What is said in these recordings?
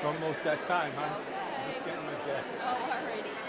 It's almost that time, huh? Okay. Just getting my jacket. Oh, alrighty.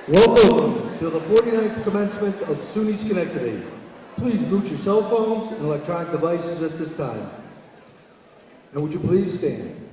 Welcome to the 49th commencement of SUNY Schenectady. Please mute your cell phones and electronic devices at this time. And would you please stand?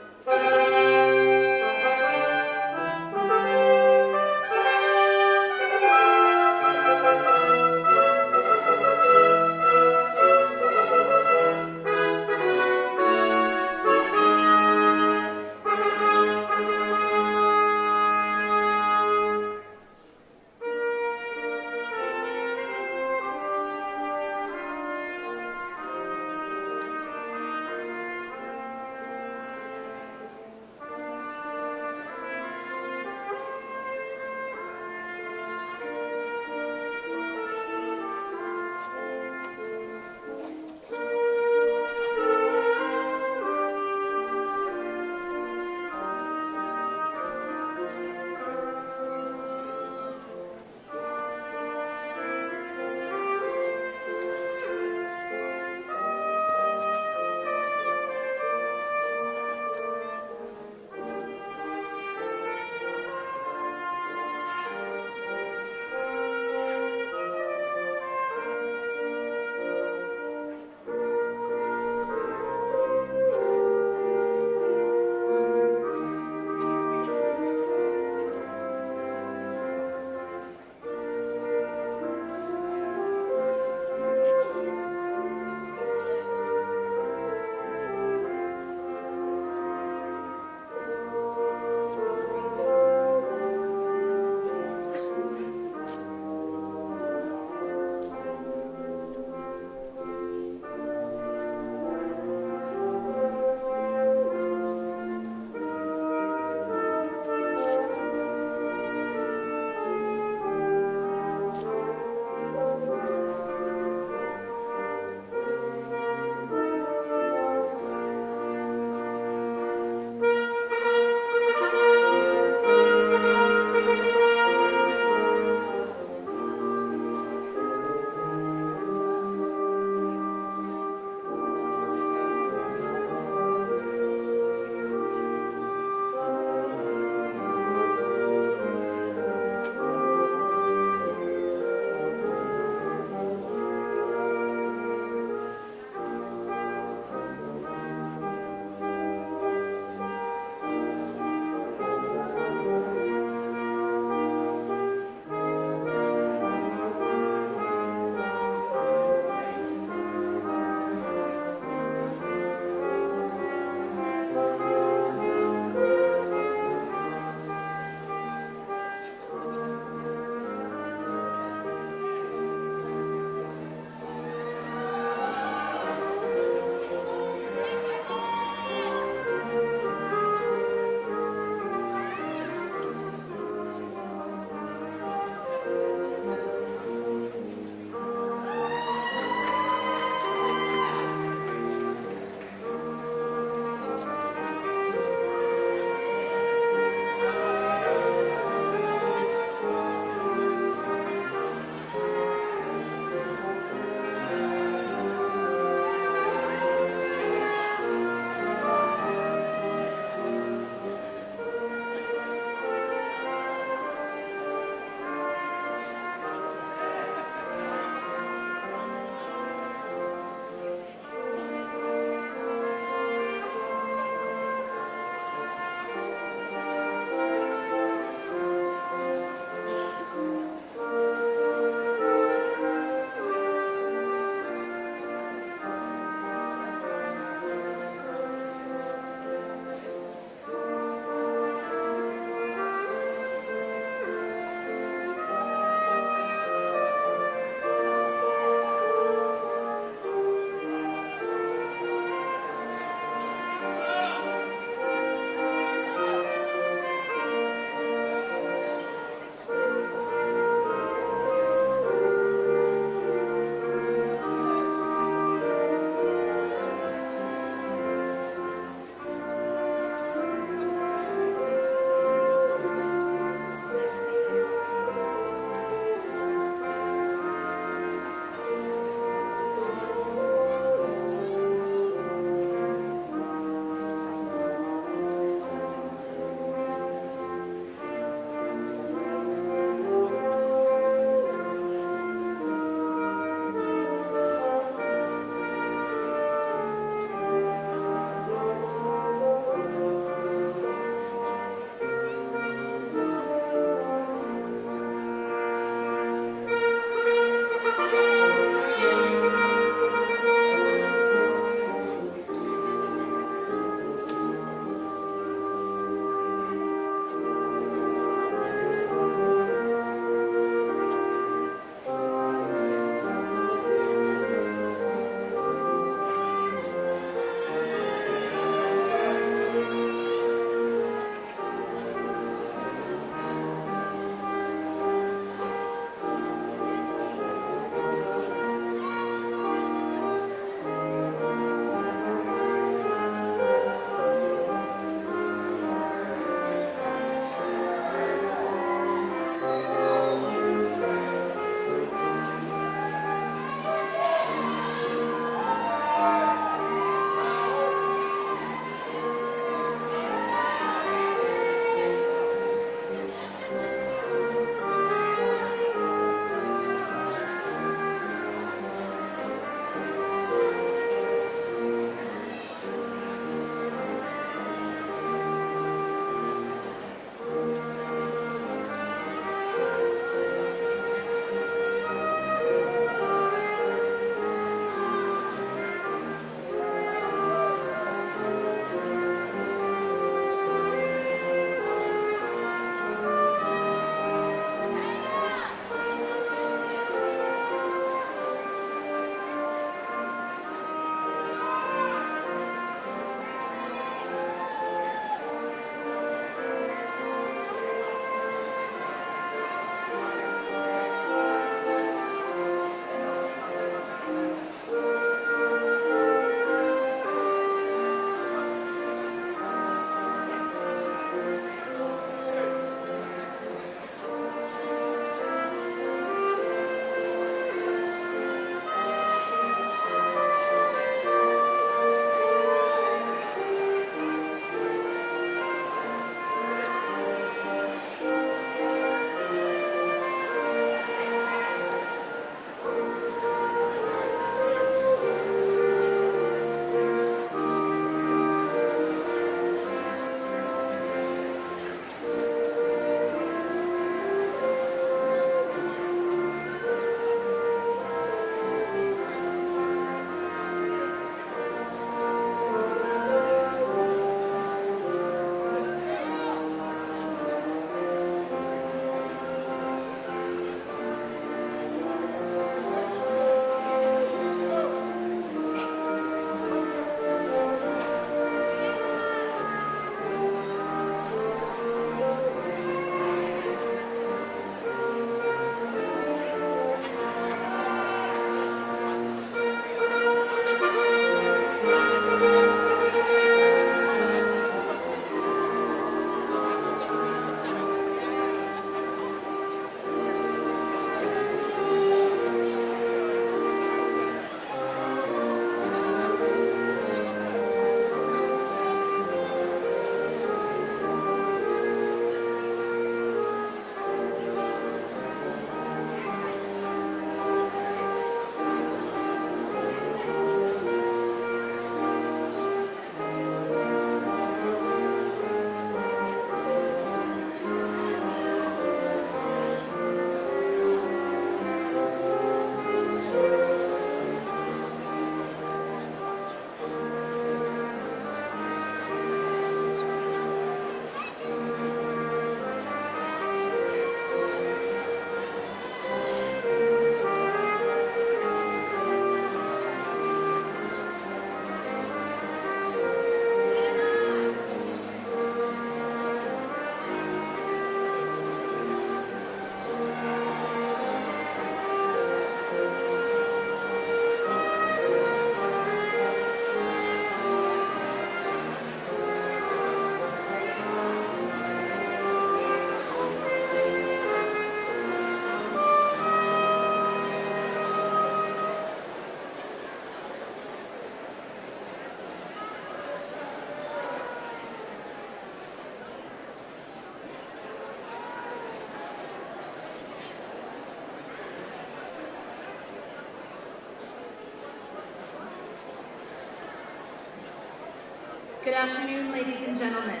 Good afternoon, ladies and gentlemen.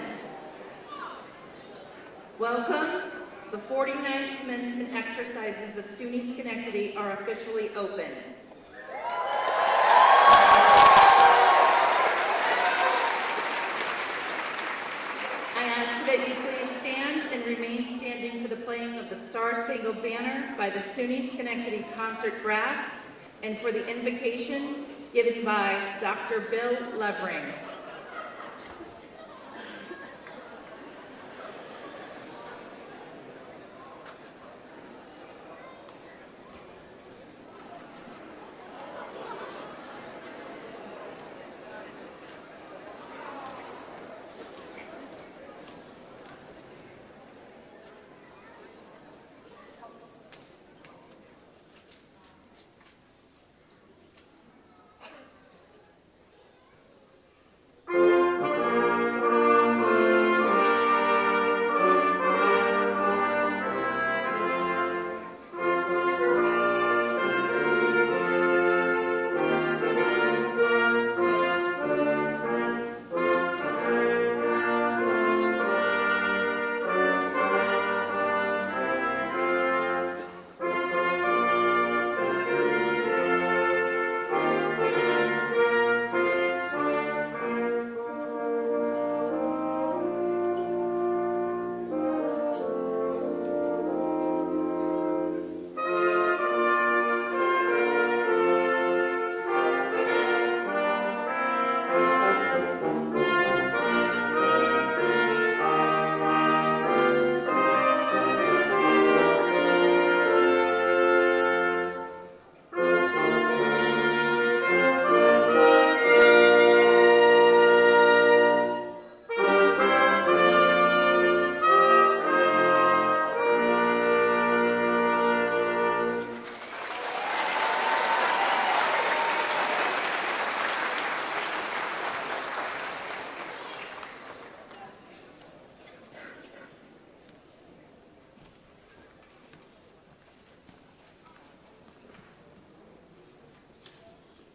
Welcome. The 49th commencement exercises of SUNY Schenectady are officially opened. I ask that you please stand and remain standing for the playing of the Star-Spangled Banner by the SUNY Schenectady Concert Brass and for the invocation given by Dr. Bill Levering.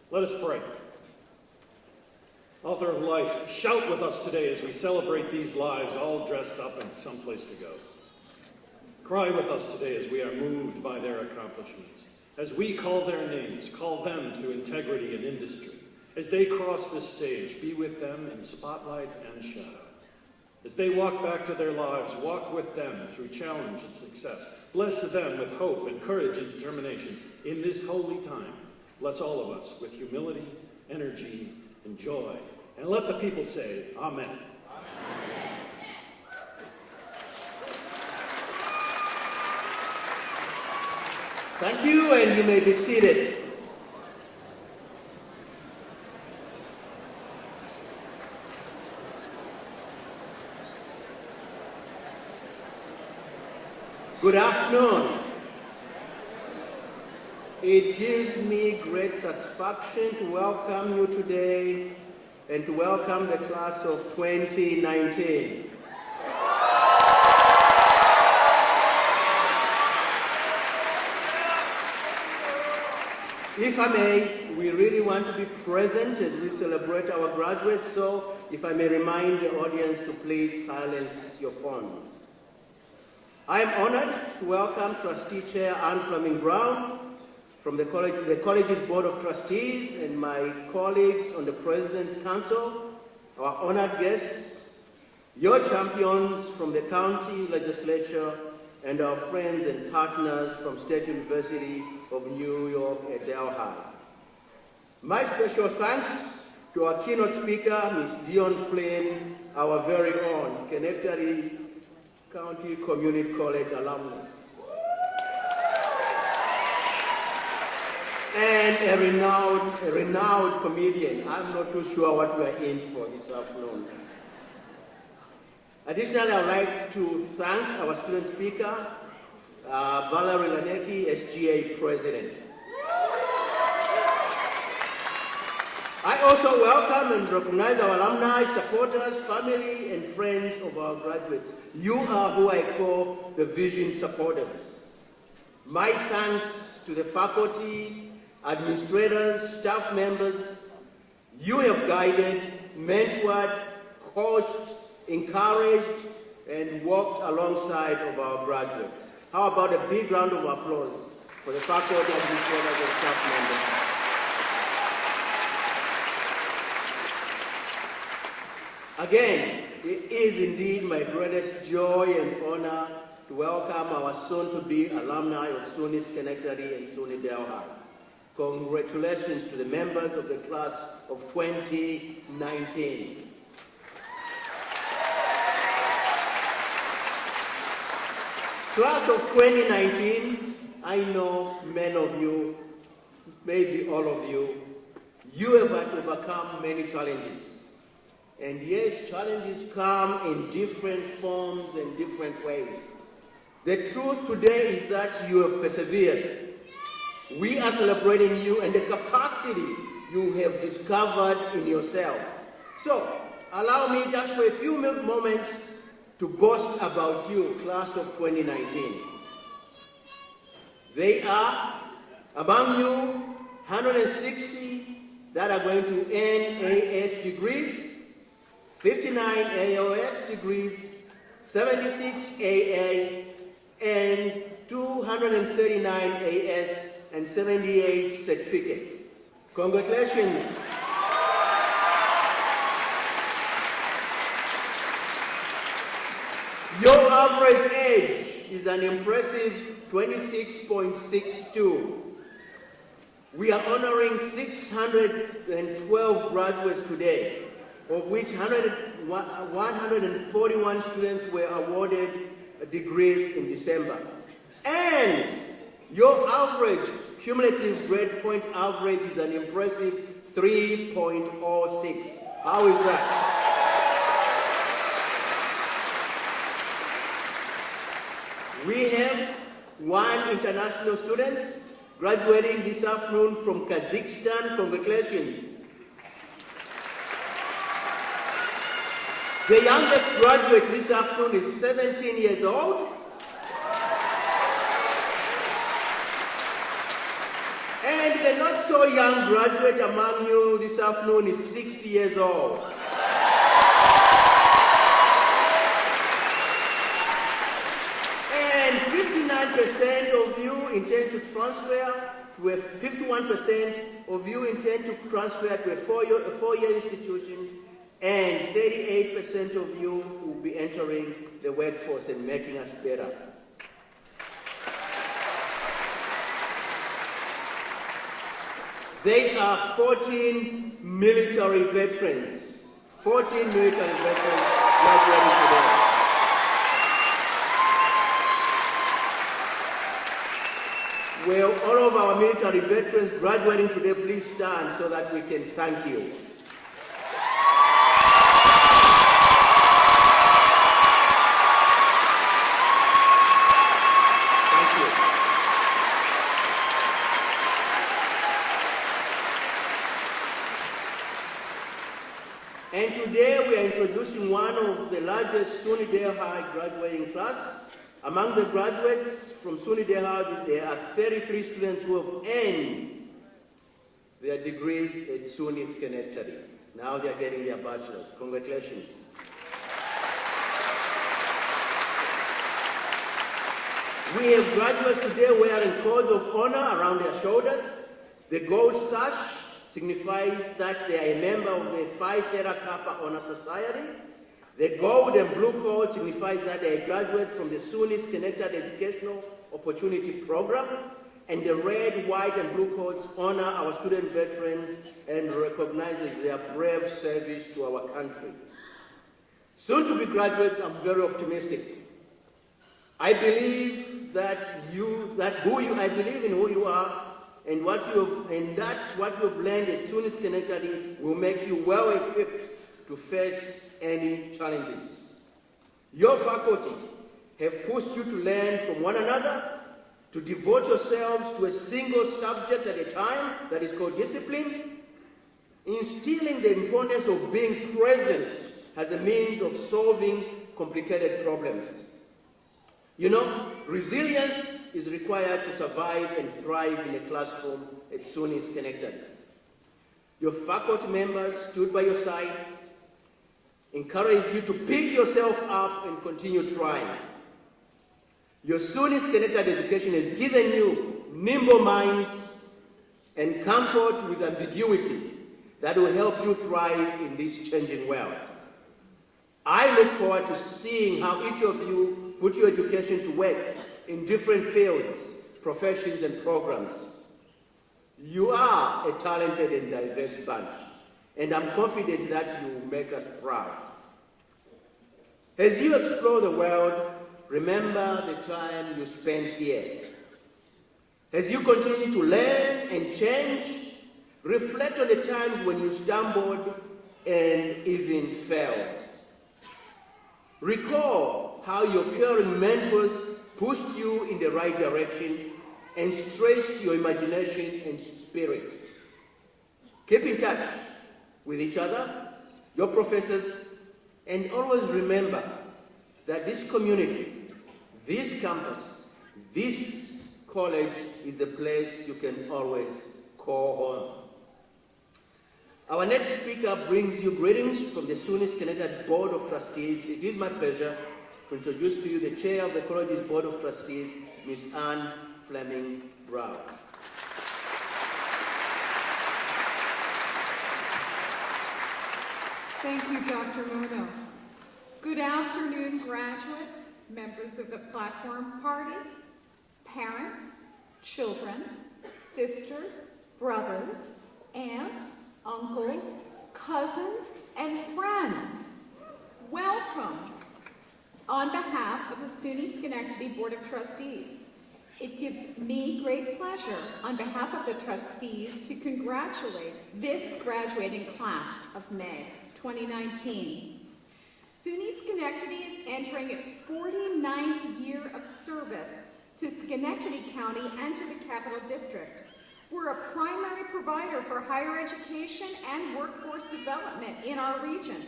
Let us pray. Author of life, shout with us today as we celebrate these lives all dressed up and someplace to go. Cry with us today as we are moved by their accomplishments. As we call their names, call them to integrity and industry. As they cross this stage, be with them in spotlight and shadow. As they walk back to their lives, walk with them through challenge and success. Bless them with hope and courage and determination in this holy time. Bless all of us with humility, energy, and joy. And let the people say, Amen. Thank you, and you may be seated. Good afternoon. It gives me great satisfaction to welcome you today and to welcome the class of 2019. If I may, we really want to be present as we celebrate our graduates, so if I may remind the audience to please silence your phones. I am honored to welcome Trustee Chair Anne Fleming Brown from the college's Board of Trustees and my colleagues on the President's Council, our honored guests, your champions from the county legislature, and our friends and partners from State University of New York at Delhi. My special thanks to our keynote speaker, Ms. Dion Flynn, our very own Schenectady County Community College alumnus. And a renowned comedian. I'm not too sure what we're in for this afternoon. Additionally, I would like to thank our student speaker, Valerie Lanecki, SGA President. I also welcome and recognize our alumni, supporters, family, and friends of our graduates. You are who I call the Vision supporters. My thanks to the faculty, administrators, staff members. You have guided, mentored, coached, encouraged, and worked alongside of our graduates. How about a big round of applause for the faculty, administrators, and staff members? Again, it is indeed my greatest joy and honor to welcome our soon-to-be alumni of SUNY Schenectady and SUNY Delhi. Congratulations to the members of the class of 2019. Class of 2019, I know many of you, maybe all of you, you have had to overcome many challenges. And yes, challenges come in different forms and different ways. The truth today is that you have persevered. We are celebrating you and the capacity you have discovered in yourself. So, allow me just for a few moments to boast about you, class of 2019. They are, among you, 160 that are going to earn AS degrees, 59 AOS degrees, 76 AA, and 239 AS and 78 certificates. Congratulations. Your average age is an impressive 26.62. We are honoring 612 graduates today, of which 141 students were awarded degrees in December. And your average cumulative grade point average is an impressive 3.06. How is that? We have one international student graduating this afternoon from Kazakhstan. Congratulations. The youngest graduate this afternoon is 17 years old. And the not so young graduate among you this afternoon is 60 years old. And 59% of you intend to transfer to a 51% of you intend to transfer to a four-year institution, and 38% of you will be entering the workforce and making us better. There are 14 military veterans. 14 military veterans graduating today. Well, all of our military veterans graduating today, please stand so that we can thank you. Thank you. And today we are introducing one of the largest SUNY Delhi graduating class. Among the graduates from SUNY Delhi, there are 33 students who have earned their degrees at SUNY Schenectady. Now they are getting their bachelors. Congratulations. We have graduates today wearing cords of honor around their shoulders. The gold sash signifies that they are a member of the Phi Theta Kappa Honor Society. The gold and blue cord signifies that they are graduates from the SUNY Schenectady Educational Opportunity Program. And the red, white, and blue cords honor our student veterans and recognizes their brave service to our country. Soon to be graduates, I'm very optimistic. I believe I believe in who you are, and what you have learned at SUNY Schenectady will make you well equipped to face any challenges. Your faculty have pushed you to learn from one another, to devote yourselves to a single subject at a time, that is called discipline, instilling the importance of being present as a means of solving complicated problems. You know, resilience is required to survive and thrive in a classroom at SUNY Schenectady. Your faculty members stood by your side, encourage you to pick yourself up and continue trying. Your SUNY Schenectady education has given you nimble minds and comfort with ambiguity that will help you thrive in this changing world. I look forward to seeing how each of you put your education to work in different fields, professions, and programs. You are a talented and diverse bunch, and I'm confident that you will make us proud. As you explore the world, remember the time you spent here. As you continue to learn and change, reflect on the times when you stumbled and even failed. Recall how your caring mentors pushed you in the right direction and stretched your imagination and spirit. Keep in touch with each other, your professors, and always remember that this community, this campus, this college is a place you can always call home. Our next speaker brings you greetings from the SUNY Schenectady Board of Trustees. It is my pleasure to introduce to you the Chair of the college's Board of Trustees, Ms. Anne Fleming Brown. Thank you, Dr. Mono. Good afternoon, graduates, members of the platform party, parents, children, sisters, brothers, aunts, uncles, cousins, and friends. Welcome. On behalf of the SUNY Schenectady Board of Trustees, it gives me great pleasure on behalf of the trustees to congratulate this graduating class of May 2019. SUNY Schenectady is entering its 49th year of service to Schenectady County and to the Capital District. We're a primary provider for higher education and workforce development in our region.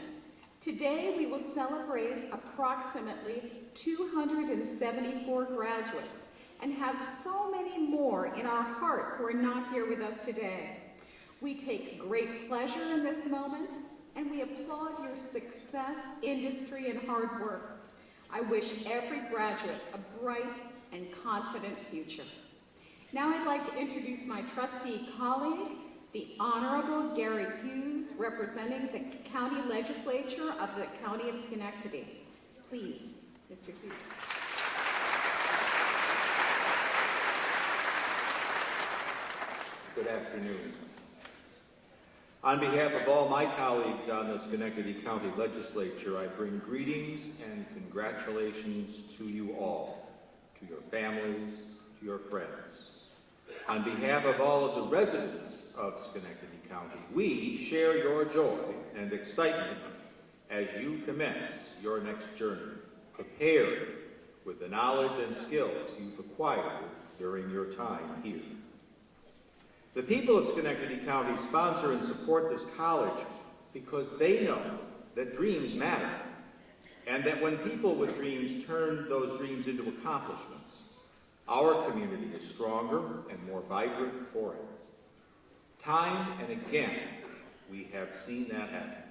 Today, we will celebrate approximately 274 graduates and have so many more in our hearts who are not here with us today. We take great pleasure in this moment, and we applaud your success, industry, and hard work. I wish every graduate a bright and confident future. Now I'd like to introduce my trustee colleague, the Honorable Gary Hughes, representing the County Legislature of the County of Schenectady. Please, Mr. Hughes. Good afternoon. On behalf of all my colleagues on the Schenectady County Legislature, I bring greetings and congratulations to you all, to your families, to your friends. On behalf of all of the residents of Schenectady County, we share your joy and excitement as you commence your next journey, prepared with the knowledge and skills you've acquired during your time here. The people of Schenectady County sponsor and support this college because they know that dreams matter, and that when people with dreams turn those dreams into accomplishments, our community is stronger and more vibrant for it. Time and again, we have seen that happen.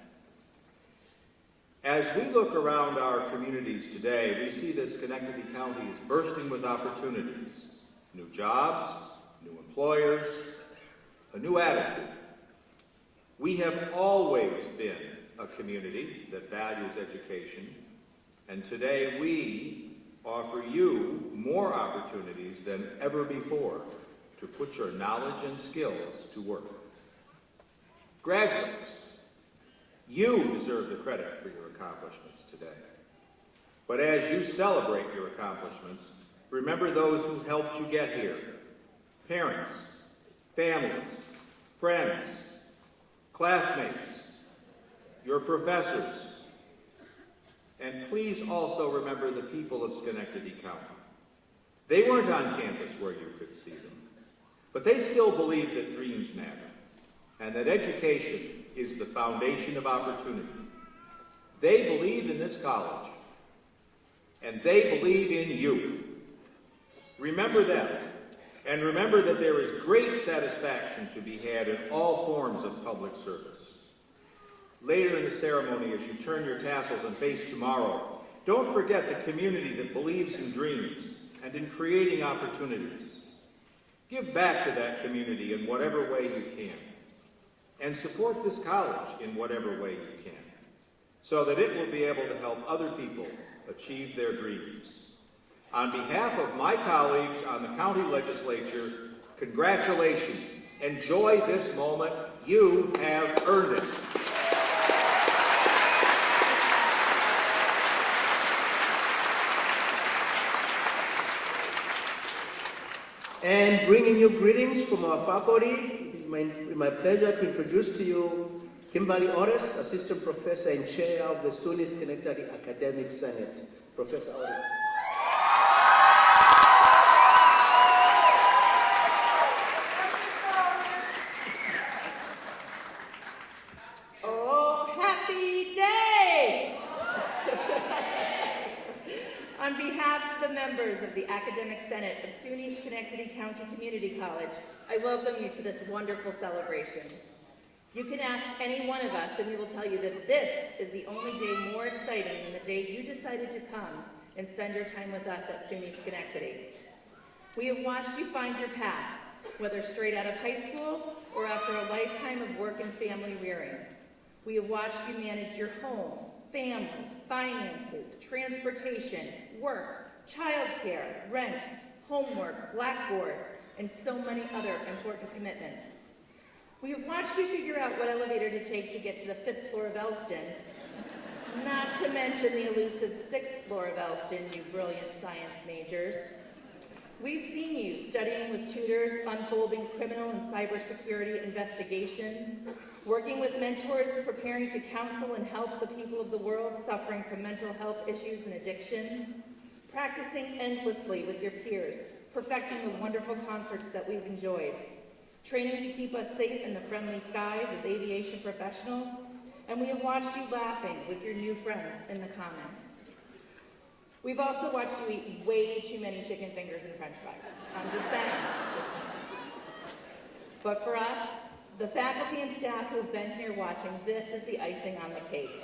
As we look around our communities today, we see that Schenectady County is bursting with opportunities, new jobs, new employers, a new attitude. We have always been a community that values education, and today we offer you more opportunities than ever before to put your knowledge and skills to work. Graduates, you deserve the credit for your accomplishments today. But as you celebrate your accomplishments, remember those who helped you get here. Parents, families, friends, classmates, your professors, and please also remember the people of Schenectady County. They weren't on campus where you could see them, but they still believe that dreams matter and that education is the foundation of opportunity. They believe in this college, and they believe in you. Remember them, and remember that there is great satisfaction to be had in all forms of public service. Later in the ceremony, as you turn your tassels and face tomorrow, don't forget the community that believes in dreams and in creating opportunities. Give back to that community in whatever way you can, and support this college in whatever way you can, so that it will be able to help other people achieve their dreams. On behalf of my colleagues on the county legislature, congratulations. Enjoy this moment. You have earned it. And bringing you greetings from our faculty, it's my pleasure to introduce to you Kimberly Otis, Assistant Professor and Chair of the SUNY Schenectady Academic Senate. Professor Otis. Oh, happy day! On behalf of the members of the Academic Senate of SUNY Schenectady County Community College, I welcome you to this wonderful celebration. You can ask any one of us and we will tell you that this is the only day more exciting than the day you decided to come and spend your time with us at SUNY Schenectady. We have watched you find your path, whether straight out of high school or after a lifetime of work and family rearing. We have watched you manage your home, family, finances, transportation, work, childcare, rent, homework, Blackboard, and so many other important commitments. We have watched you figure out what elevator to take to get to the 5th floor of Elston, not to mention the elusive 6th floor of Elston, you brilliant science majors. We've seen you studying with tutors, unfolding criminal and cybersecurity investigations, working with mentors, preparing to counsel and help the people of the world suffering from mental health issues and addictions, practicing endlessly with your peers, perfecting the wonderful concerts that we've enjoyed, training to keep us safe in the friendly skies as aviation professionals, and we have watched you laughing with your new friends in the comments. We've also watched you eat way too many chicken fingers and french fries. I'm just saying. But for us, the faculty and staff who have been here watching, this is the icing on the cake.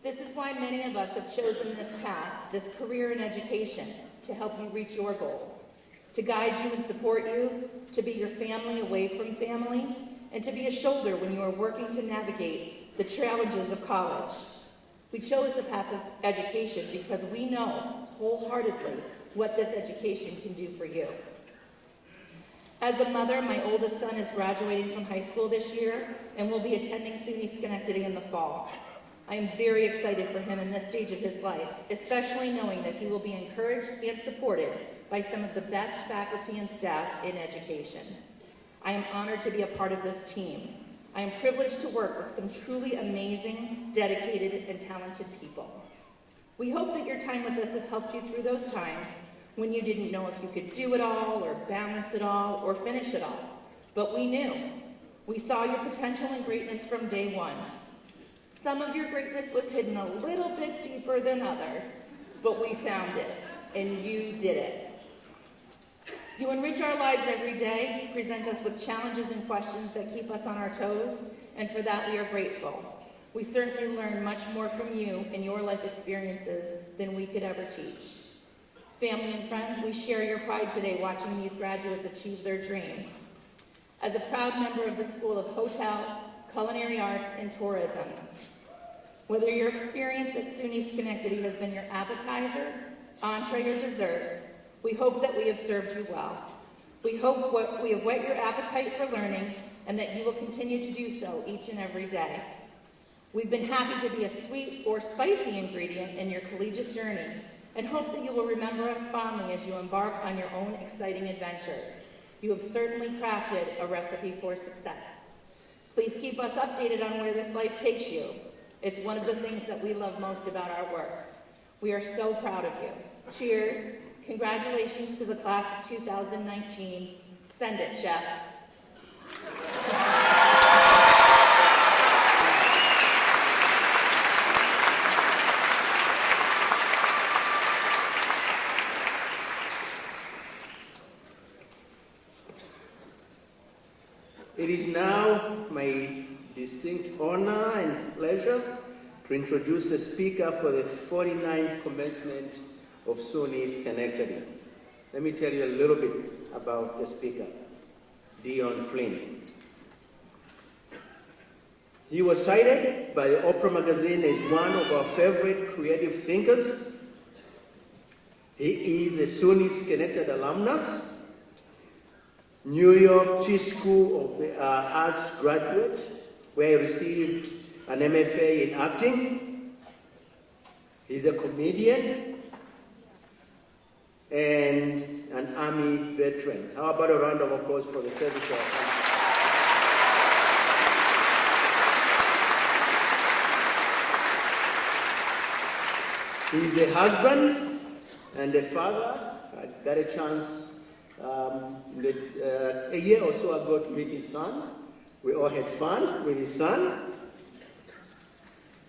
This is why many of us have chosen this path, this career in education, to help you reach your goals, to guide you and support you, to be your family away from family, and to be a shoulder when you are working to navigate the challenges of college. We chose the path of education because we know wholeheartedly what this education can do for you. As a mother, my oldest son is graduating from high school this year and will be attending SUNY Schenectady in the fall. I am very excited for him in this stage of his life, especially knowing that he will be encouraged and supported by some of the best faculty and staff in education. I am honored to be a part of this team. I am privileged to work with some truly amazing, dedicated, and talented people. We hope that your time with us has helped you through those times when you didn't know if you could do it all, or balance it all, or finish it all. But we knew. We saw your potential and greatness from day one. Some of your greatness was hidden a little bit deeper than others, but we found it, and you did it. You enrich our lives every day. You present us with challenges and questions that keep us on our toes, and for that we are grateful. We certainly learn much more from you and your life experiences than we could ever teach. Family and friends, we share your pride today watching these graduates achieve their dream. As a proud member of the School of Hotel, Culinary Arts, and Tourism, whether your experience at SUNY Schenectady has been your appetizer, entree, or dessert, we hope that we have served you well. We hope we have whet your appetite for learning and that you will continue to do so each and every day. We've been happy to be a sweet or spicy ingredient in your collegiate journey and hope that you will remember us fondly as you embark on your own exciting adventures. You have certainly crafted a recipe for success. Please keep us updated on where this life takes you. It's one of the things that we love most about our work. We are so proud of you. Cheers. Congratulations to the class of 2019. Send it, Chef. It is now my distinct honor and pleasure to introduce the speaker for the 49th commencement of SUNY Schenectady. Let me tell you a little bit about the speaker, Dion Flynn. He was cited by the Oprah magazine as one of our favorite creative thinkers. He is a SUNY Schenectady alumnus, New York T School of the Arts graduate, where he received an MFA in acting. He's a comedian and an Army veteran. How about a round of applause for the service of He's a husband and a father. I got a chance a year or so ago to meet his son. We all had fun with his son.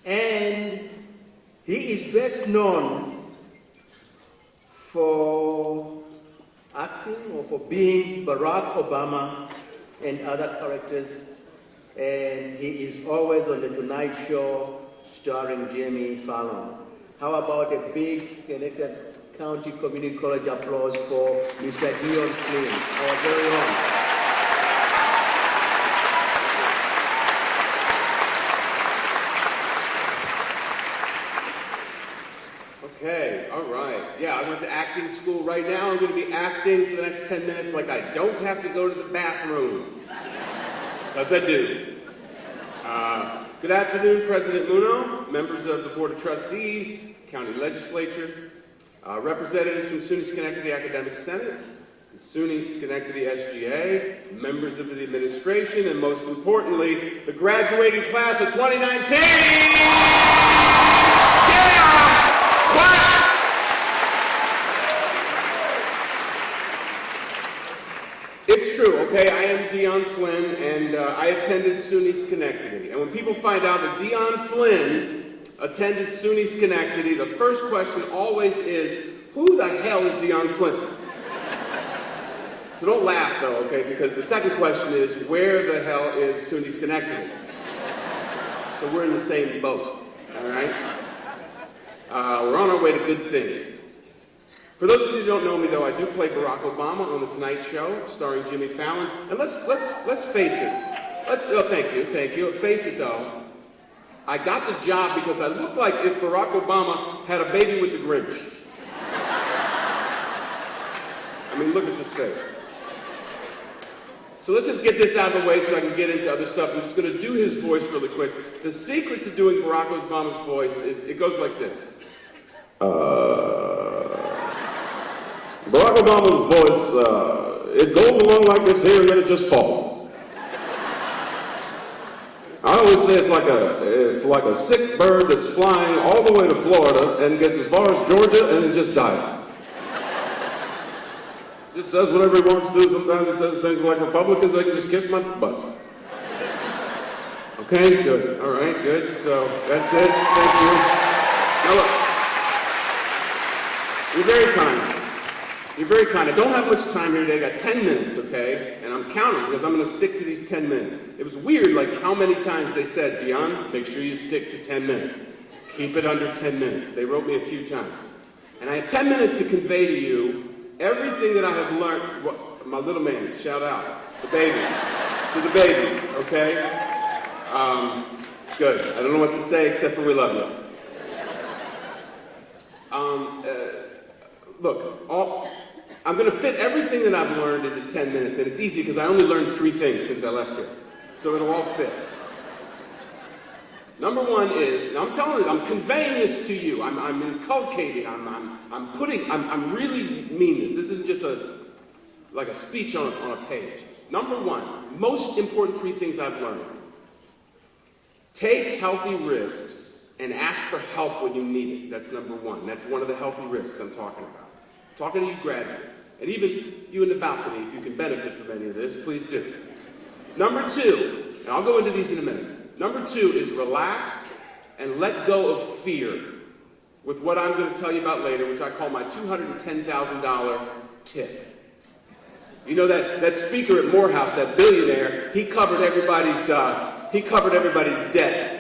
And he is best known for acting or for being Barack Obama and other characters. And he is always on The Tonight Show starring Jimmy Fallon. How about a big Schenectady County Community College applause for Mr. Dion Flynn, our very own. Okay, all right. Yeah, I went to acting school right now. I'm going to be acting for the next 10 minutes like I don't have to go to the bathroom. Because I do. Good afternoon, President Muno, members of the Board of Trustees, County Legislature, representatives from SUNY Schenectady Academic Senate, the SUNY Schenectady SGA, members of the administration, and most importantly, the graduating class of 2019! It's true, okay? I am Dion Flynn, and I attended SUNY Schenectady. And when people find out that Dion Flynn attended SUNY Schenectady, the first question always is, who the hell is Dion Flynn? So don't laugh, though, okay? Because the second question is, where the hell is SUNY Schenectady? So we're in the same boat, all right? We're on our way to good things. For those of you who don't know me, though, I do play Barack Obama on The Tonight Show, starring Jimmy Fallon. And let's face it. Thank you. Face it, though. I got the job because I look like if Barack Obama had a baby with the Grinch. I mean, look at this face. So let's just get this out of the way so I can get into other stuff. I'm just going to do his voice really quick. The secret to doing Barack Obama's voice is, it goes like this. Barack Obama's voice, it goes along like this here and then it just falls. I always say it's like a sick bird that's flying all the way to Florida and gets as far as Georgia and it just dies. It says whatever he wants to do. Sometimes he says things like Republicans, they can just kiss my butt. Okay, good. All right, good. So that's it. Thank you. Now look, you're very kind. You're very kind. I don't have much time here today. I got 10 minutes, okay? And I'm counting because I'm going to stick to these 10 minutes. It was weird, like how many times they said, Dion, make sure you stick to 10 minutes. Keep it under 10 minutes. They wrote me a few times. And I have 10 minutes to convey to you everything that I have learned. My little man, shout out. The baby. To the babies, okay? Good. I don't know what to say except for we love you. Look, I'm going to fit everything that I've learned into 10 minutes, and it's easy because I only learned 3 things since I left here. So it'll all fit. Number one is, now I'm telling you, I'm conveying this to you. I'm inculcating, I'm really mean this. This isn't just like a speech on a page. Number one, most important 3 things I've learned. Take healthy risks and ask for help when you need it. That's number one. That's one of the healthy risks I'm talking about. Talking to you graduates, and even you in the balcony, if you can benefit from any of this, please do. Number 2, and I'll go into these in a minute. Number 2 is relax and let go of fear with what I'm going to tell you about later, which I call my $210,000 tip. You know that speaker at Morehouse, that billionaire, he covered everybody's he covered everybody's debt.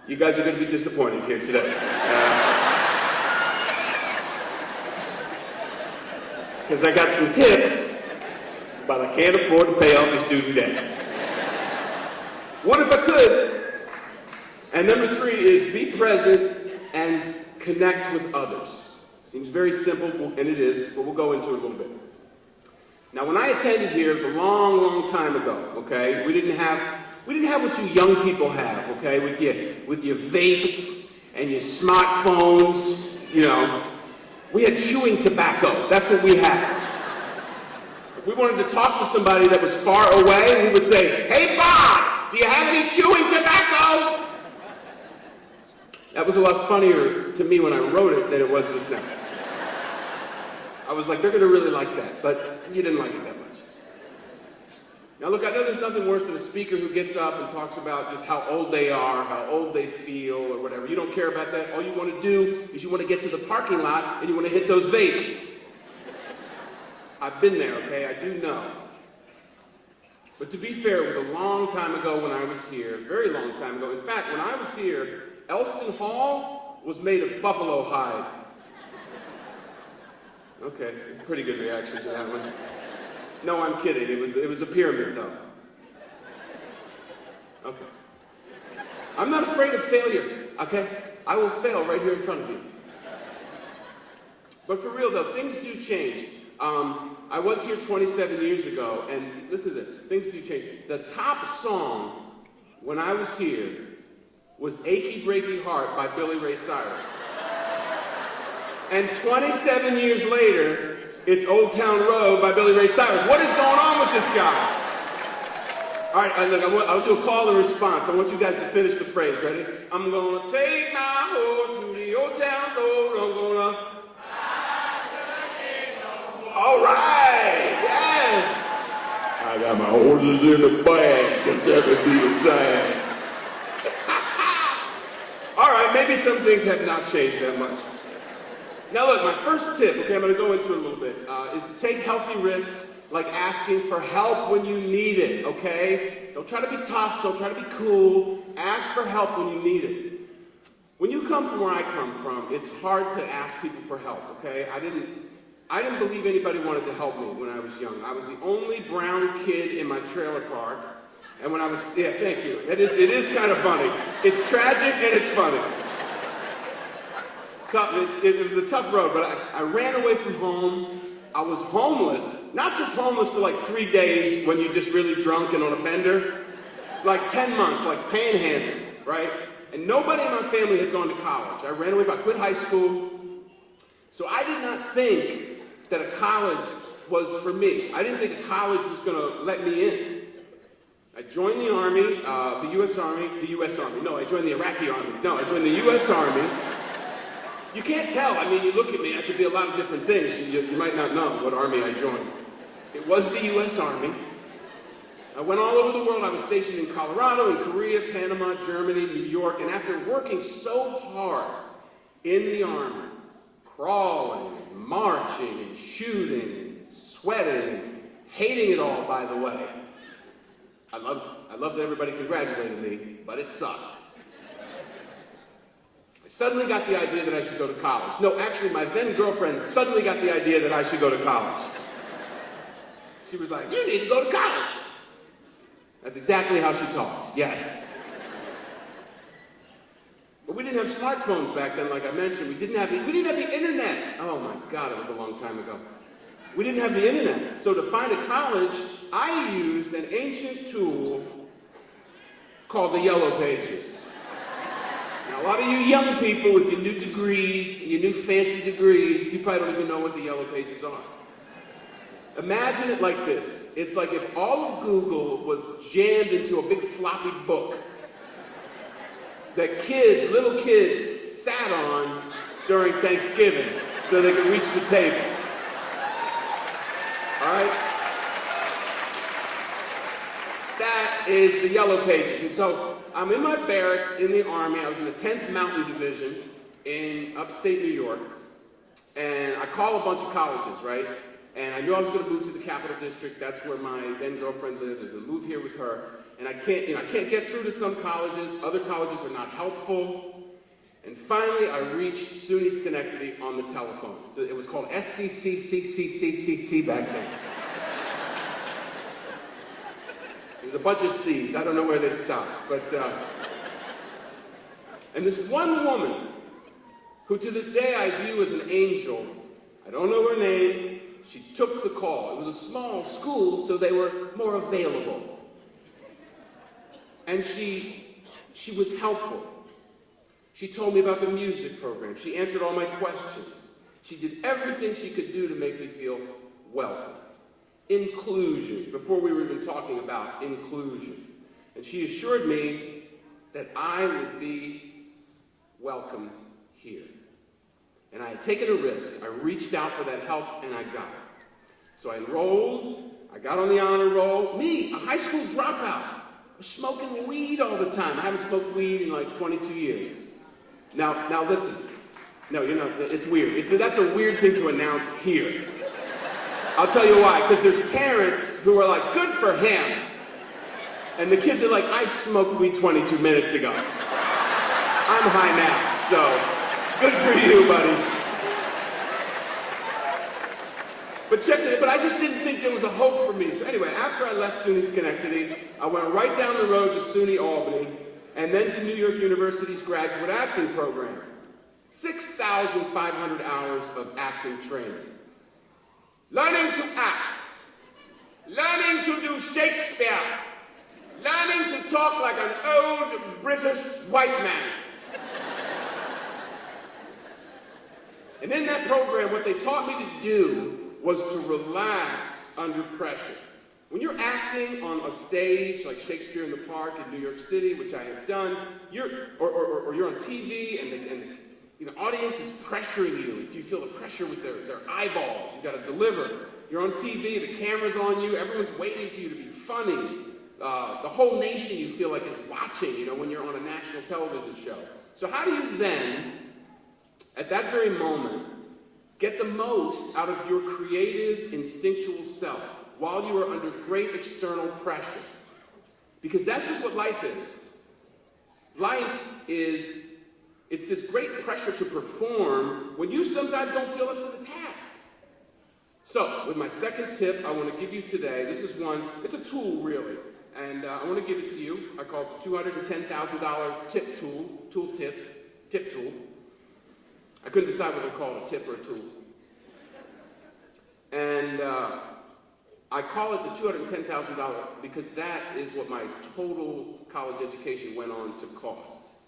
You guys are going to be disappointed here today. Because I got some tips, but I can't afford to pay off your student debt. What if I could? And number 3 is be present and connect with others. Seems very simple, and it is, but we'll go into it a little bit. Now, when I attended here, it was a long, long time ago, okay? We didn't have what you young people have, okay? With your vapes and your smartphones, you know. We had chewing tobacco. That's what we had. If we wanted to talk to somebody that was far away, we would say, "Hey, Bob, do you have any chewing tobacco?" That was a lot funnier to me when I wrote it than it was just now. I was like, they're going to really like that, but you didn't like it that much. Now look, I know there's nothing worse than a speaker who gets up and talks about just how old they are, how old they feel, or whatever. You don't care about that. All you want to do is you want to get to the parking lot and you want to hit those vapes. I've been there, okay? I do know. But to be fair, it was a long time ago when I was here, very long time ago. In fact, when I was here, Elston Hall was made of buffalo hide. Okay, it's a pretty good reaction to that one. No, I'm kidding. It was a pyramid, though. Okay. I'm not afraid of failure, okay? I will fail right here in front of you. But for real, though, things do change. I was here 27 years ago, and listen to this. Things do change. The top song when I was here was Achy Breaky Heart by Billy Ray Cyrus. And 27 years later, it's Old Town Road by Billy Ray Cyrus. What is going on with this guy? All right, look, I'll do a call and response. I want you guys to finish the phrase. Ready? I'm gonna take my horse to the Old Town Road. I'm gonna... All right, yes. I got my horses in the back. It's every beat of time. All right, maybe some things have not changed that much. Now look, my first tip, okay, I'm going to go into it a little bit, is to take healthy risks, like asking for help when you need it, okay? Don't try to be tough, don't try to be cool. Ask for help when you need it. When you come from where I come from, it's hard to ask people for help, okay? I didn't believe anybody wanted to help me when I was young. I was the only brown kid in my trailer park. And when I was, yeah, thank you. It is kind of funny. It's tragic and it's funny. It was a tough road, but I ran away from home. I was homeless. Not just homeless for like 3 days when you're just really drunk and on a bender. Like 10 months, like panhandling, right? And nobody in my family had gone to college. I ran away, I quit high school. So I did not think that a college was for me. I didn't think a college was going to let me in. I joined the Army, the U.S. Army. No, I joined the Iraqi Army. No, I joined the U.S. Army. You can't tell. I mean, you look at me, I could be a lot of different things. You might not know what army I joined. It was the U.S. Army. I went all over the world. I was stationed in Colorado, in Korea, Panama, Germany, New York. And after working so hard in the Army, crawling, and marching, and shooting, and sweating, and hating it all, by the way. I loved that everybody congratulated me, but it sucked. I suddenly got the idea that I should go to college. No, actually, my then girlfriend suddenly got the idea that I should go to college. She was like, "You need to go to college." That's exactly how she talks, yes. But we didn't have smartphones back then, like I mentioned. We didn't have the internet. Oh my God, it was a long time ago. We didn't have the internet. So to find a college, I used an ancient tool called the Yellow Pages. Now, a lot of you young people with your new degrees, your new fancy degrees, you probably don't even know what the Yellow Pages are. Imagine it like this. It's like if all of Google was jammed into a big floppy book that little kids, sat on during Thanksgiving so they could reach the table. All right? That is the Yellow Pages. And so I'm in my barracks in the Army. I was in the 10th Mountain Division in upstate New York. And I call a bunch of colleges, right? And I knew I was going to move to the Capital District. That's where my then girlfriend lived. I was going to move here with with her, and I can't get through to some colleges. Other colleges are not helpful. And finally, I reached SUNY Schenectady on the telephone. So it was called SCCCCCCC back then. There's a bunch of C's. I don't know where they stopped. But, and this one woman, who to this day I view as an angel, I don't know her name, she took the call. It was a small school, so they were more available. And she was helpful. She told me about the music program. She answered all my questions. She did everything she could do to make me feel welcome. Inclusion, before we were even talking about inclusion. And she assured me that I would be welcome here. And I had taken a risk. I reached out for that help, and I got it. So I enrolled. I got on the honor roll. Me, a high school dropout, was smoking weed all the time. I haven't smoked weed in like 22 years. Now listen. No, you're not. It's weird. That's a weird thing to announce here. I'll tell you why. Because there's parents who are like, good for him. And the kids are like, I smoked weed 22 minutes ago. I'm high now, so good for you, buddy. But check it, but I just didn't think there was a hope for me. So anyway, after I left SUNY Schenectady, I went right down the road to SUNY Albany, and then to New York University's graduate acting program. 6,500 hours of acting training. Learning to act. Learning to do Shakespeare. Learning to talk like an old British white man. And in that program, what they taught me to do was to relax under pressure. When you're acting on a stage like Shakespeare in the Park in New York City, which I have done, or you're on TV and the audience is pressuring you. You feel the pressure with their eyeballs. You got to deliver. You're on TV, the camera's on you, everyone's waiting for you to be funny. The whole nation you feel like is watching, when you're on a national television show. So how do you then, at that very moment, get the most out of your creative, instinctual self while you are under great external pressure? Because that's just what life is. Life is, it's this great pressure to perform when you sometimes don't feel up to the task. So, with my second tip I want to give you today, this is one, it's a tool really, and I want to give it to you. I call it the $210,000 tip tool. I couldn't decide whether to call it a tip or a tool. And I call it the $210,000 because that is what my total college education went on to cost.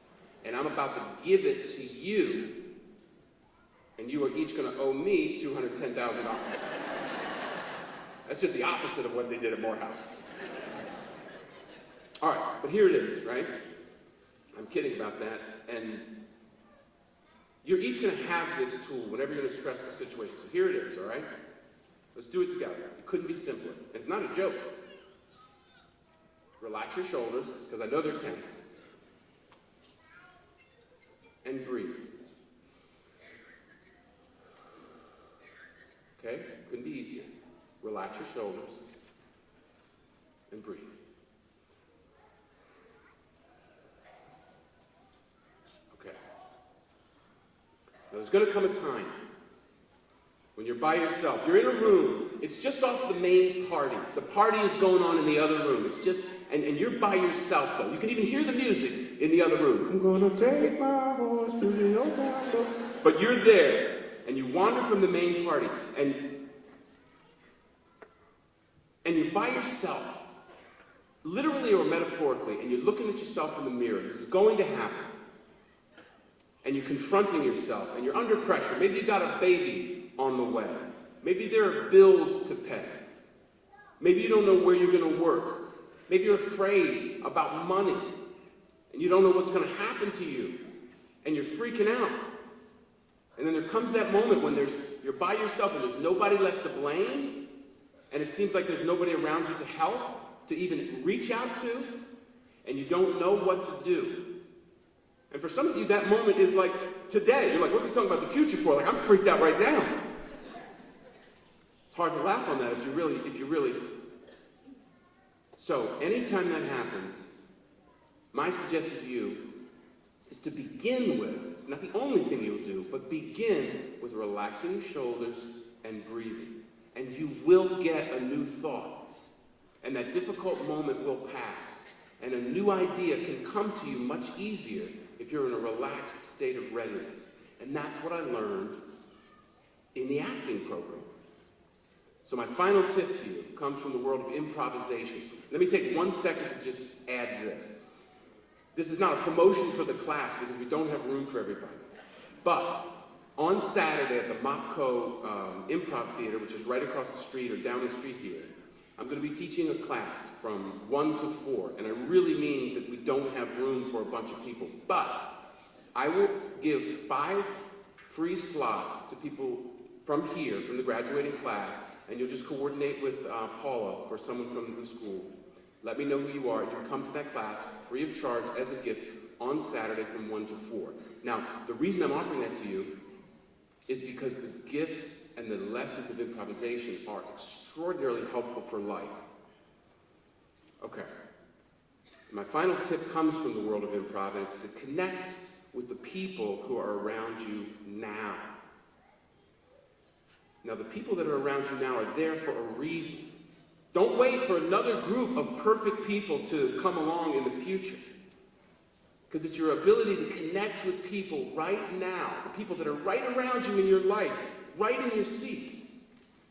And I'm about to give it to you, and you are each going to owe me $210,000. That's just the opposite of what they did at Morehouse. All right, but here it is, right? I'm kidding about that. And you're each going to have this tool whenever you're in a stressful situation. So here it is, all right? Let's do it together. It couldn't be simpler. And it's not a joke. Relax your shoulders, because I know they're tense. And breathe. Okay? Couldn't be easier. Relax your shoulders and breathe. Okay. Now there's going to come a time when you're by yourself. You're in a room. It's just off the main party. The party is going on in the other room. It's just, and you're by yourself though. You can even hear the music in the other room. I'm going to take my horse to the old town. But you're there, and you wander from the main party, and you're by yourself, literally or metaphorically, and you're looking at yourself in the mirror. This is going to happen. And you're confronting yourself, and you're under pressure. Maybe you got a baby on the way. Maybe there are bills to pay. Maybe you don't know where you're going to work. Maybe you're afraid about money, and you don't know what's going to happen to you, and you're freaking out. And then there comes that moment when you're by yourself, and there's nobody left to blame, and it seems like there's nobody around you to help, to even reach out to, and you don't know what to do. And for some of you, that moment is like today. You're like, what's he talking about the future for? Like, I'm freaked out right now. It's hard to laugh on that if you really So anytime that happens, my suggestion to you is to begin with, it's not the only thing you'll do, but begin with relaxing your shoulders and breathing. And you will get a new thought. And that difficult moment will pass. And a new idea can come to you much easier if you're in a relaxed state of readiness. And that's what I learned in the acting program. So my final tip to you comes from the world of improvisation. Let me take 1 second to just add this. This is not a promotion for the class because we don't have room for everybody. But on Saturday at the MOPCO Improv Theater, which is right across the street or down the street here, I'm going to be teaching a class from 1 to 4. And I really mean that we don't have room for a bunch of people. But I will give 5 free slots to people from here, from the graduating class, and you'll just coordinate with Paula or someone from the school. Let me know who you are. You can come to that class free of charge as a gift on Saturday from 1 to 4. Now, the reason I'm offering that to you is because the gifts and the lessons of improvisation are extraordinarily helpful for life. Okay. My final tip comes from the world of improv, and it's to connect with the people who are around you now. Now, the people that are around you now are there for a reason. Don't wait for another group of perfect people to come along in the future. Because it's your ability to connect with people right now, the people that are right around you in your life, right in your seats,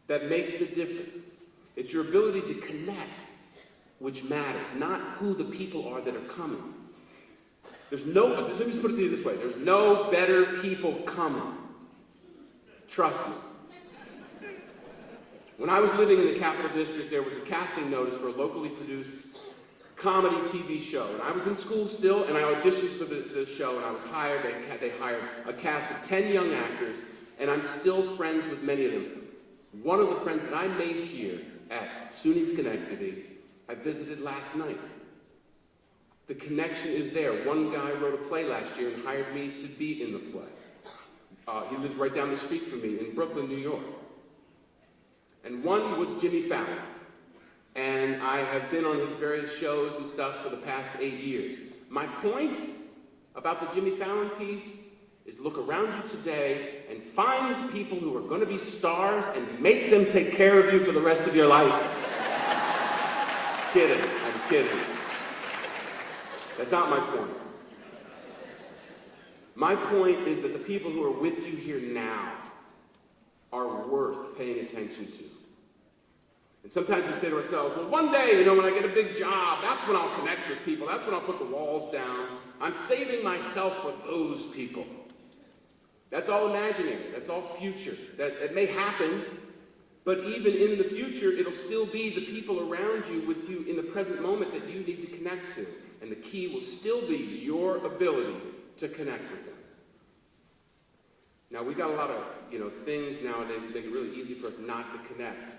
that makes the difference. It's your ability to connect which matters, not who the people are that are coming. Let me just put it to you this way. There's no better people coming. Trust me. When I was living in the Capital District, there was a casting notice for a locally produced comedy TV show. And I was in school still, and I auditioned for the show, and I was hired. They hired a cast of 10 young actors, and I'm still friends with many of them. One of the friends that I made here at SUNY Schenectady, I visited last night. The connection is there. One guy wrote a play last year and hired me to be in the play. He lives right down the street from me in Brooklyn, New York. And one was Jimmy Fallon. And I have been on his various shows and stuff for the past 8 years. My point about the Jimmy Fallon piece is look around you today and find people who are going to be stars and make them take care of you for the rest of your life. Kidding. I'm kidding. That's not my point. My point is that the people who are with you here now are worth paying attention to. And sometimes we say to ourselves, well, one day, when I get a big job, that's when I'll connect with people. That's when I'll put the walls down. I'm saving myself for those people. That's all imaginary. That's all future. It may happen, but even in the future, it'll still be the people around you with you in the present moment that you need to connect to. And the key will still be your ability to connect with them. Now, we got a lot of things nowadays that make it really easy for us not to connect.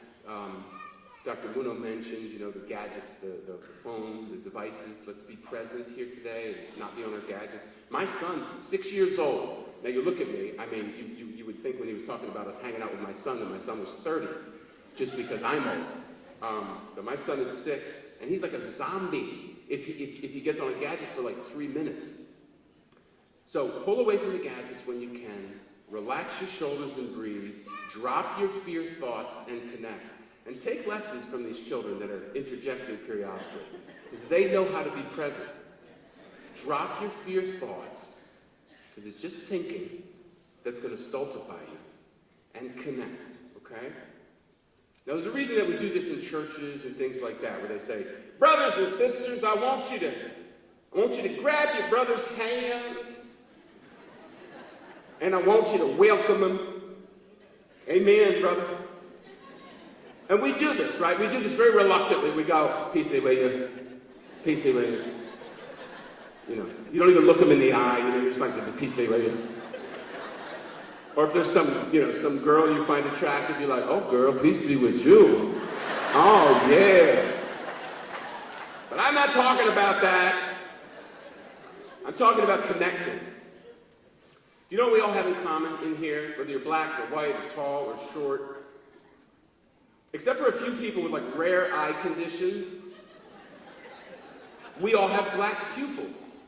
Dr. Muno mentioned, the gadgets, the phone, the devices. Let's be present here today and not be on our gadgets. My son, 6 years old. Now, you look at me. I mean, you would think when he was talking about us hanging out with my son that my son was 30, just because I'm old. But my son is 6, and he's like a zombie if he gets on a gadget for like 3 minutes. So pull away from the gadgets when you can. Relax your shoulders and breathe. Drop your fear thoughts and connect. And take lessons from these children that are interjecting periodically, because they know how to be present. Drop your fear thoughts, because it's just thinking that's going to stultify you, and connect, okay? Now, there's a reason that we do this in churches and things like that, where they say, brothers and sisters, I want you to grab your brother's hand, and I want you to welcome him. Amen, brother. And we do this, right? We do this very reluctantly. We go, peace be with you. Peace be with you. You don't even look them in the eye. You're just like, peace be with you. Or if there's some girl you find attractive, you're like, oh, girl, peace be with you. Oh, yeah. But I'm not talking about that. I'm talking about connecting. You know what we all have in common in here, whether you're black or white or tall or short? Except for a few people with like rare eye conditions, we all have black pupils.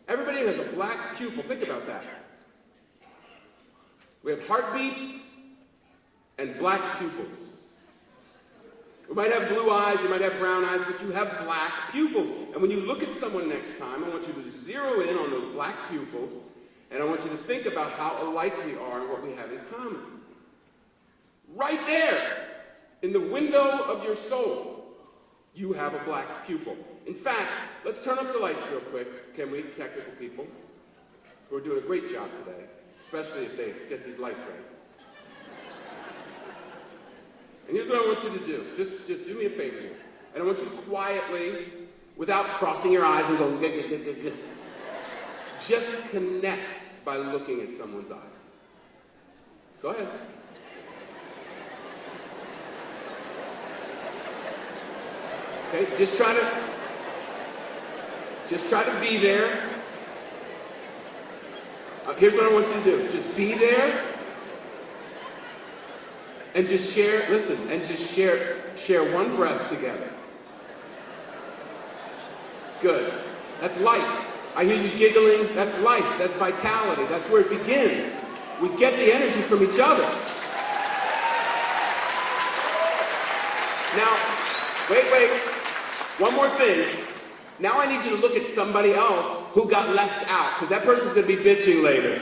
Everybody has a black pupil. Think about that. We have heartbeats and black pupils. You might have blue eyes, you might have brown eyes, but you have black pupils. And when you look at someone next time, I want you to zero in on those black pupils, and I want you to think about how alike we are and what we have in common. Right there, in the window of your soul, you have a black pupil. In fact, let's turn up the lights real quick, can we, technical people? Who are doing a great job today, especially if they get these lights right. And here's what I want you to do. Just do me a favor here. And I want you to quietly, without crossing your eyes and going, just connect by looking at someone's eyes. Go ahead. Okay, just try to be there. Here's what I want you to do. Just be there. And just share, listen, and just share one breath together. Good. That's life. I hear you giggling. That's life. That's vitality. That's where it begins. We get the energy from each other. Now, wait. One more thing. Now I need you to look at somebody else who got left out, because that person's going to be bitching later.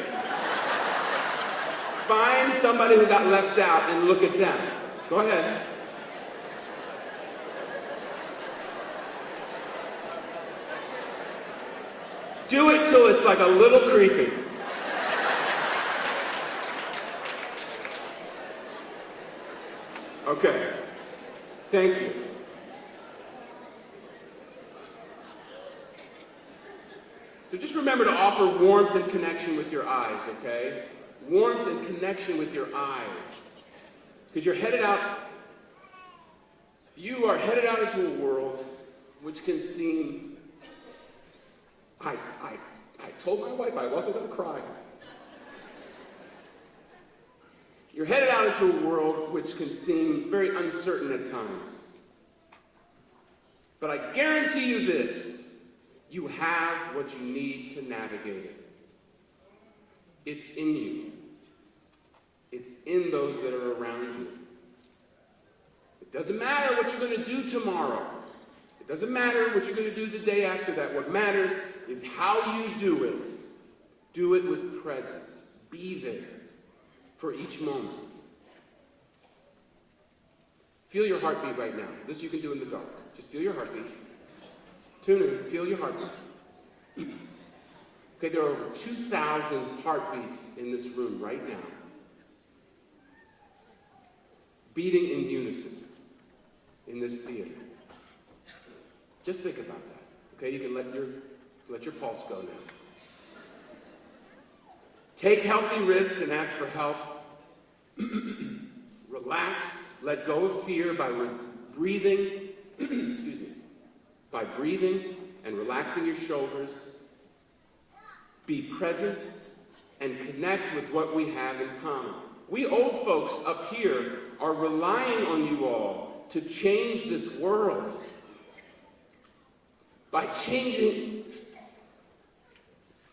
Find somebody who got left out and look at them. Go ahead. Do it till it's like a little creepy. Okay. Thank you. So just remember to offer warmth and connection with your eyes, okay? Warmth and connection with your eyes. Because you are headed out into a world which can seem, I told my wife I wasn't going to cry. You're headed out into a world which can seem very uncertain at times. But I guarantee you this, you have what you need to navigate it. It's in you. It's in those that are around you. It doesn't matter what you're going to do tomorrow. It doesn't matter what you're going to do the day after that. What matters is how you do it. Do it with presence. Be there for each moment. Feel your heartbeat right now. This you can do in the dark. Just feel your heartbeat. Tune in. Feel your heartbeat. Okay, there are over 2,000 heartbeats in this room right now. Beating in unison in this theater. Just think about that. Okay, you can let your pulse go now. Take healthy risks and ask for help. Relax. Let go of fear by breathing. Excuse me. By breathing and relaxing your shoulders. Be present and connect with what we have in common. We old folks up here are relying on you all to change this world by changing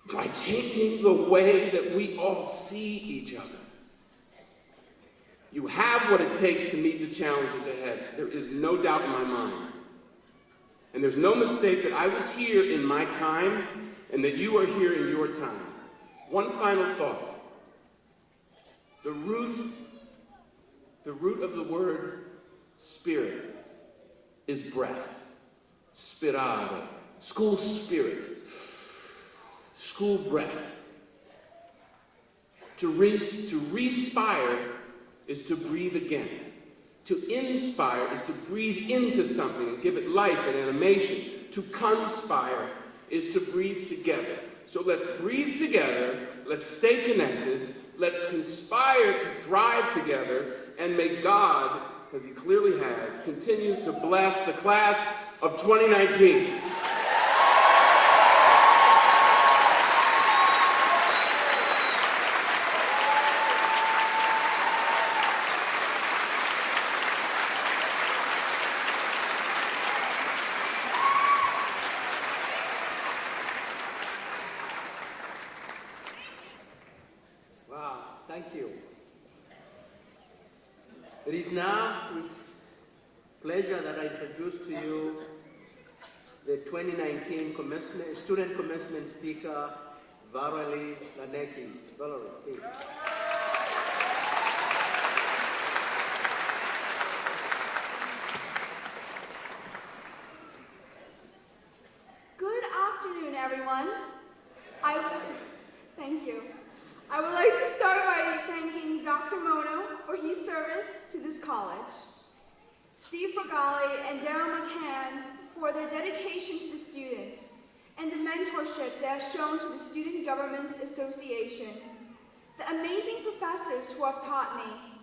the way that we all see each other. You have what it takes to meet the challenges ahead. There is no doubt in my mind. And there's no mistake that I was here in my time and that you are here in your time. One final thought. The root of the word spirit is breath. Spirare. School spirit. School breath. To respire is to breathe again. To inspire is to breathe into something and give it life and animation. To conspire is to breathe together. So let's breathe together, let's stay connected, let's conspire to thrive together, and may God, because he clearly has, continue to bless the class of 2019. you. It is now with pleasure that I introduce to you the 2019 student commencement speaker, Valerie Laneki. Valerie, please. Good afternoon, everyone. Thank you. I would like to start by thanking Dr. Mono for his service to this college, Steve Frgali and Daryl McCann for their dedication to the students and the mentorship they have shown to the Student Government Association, the amazing professors who have taught me,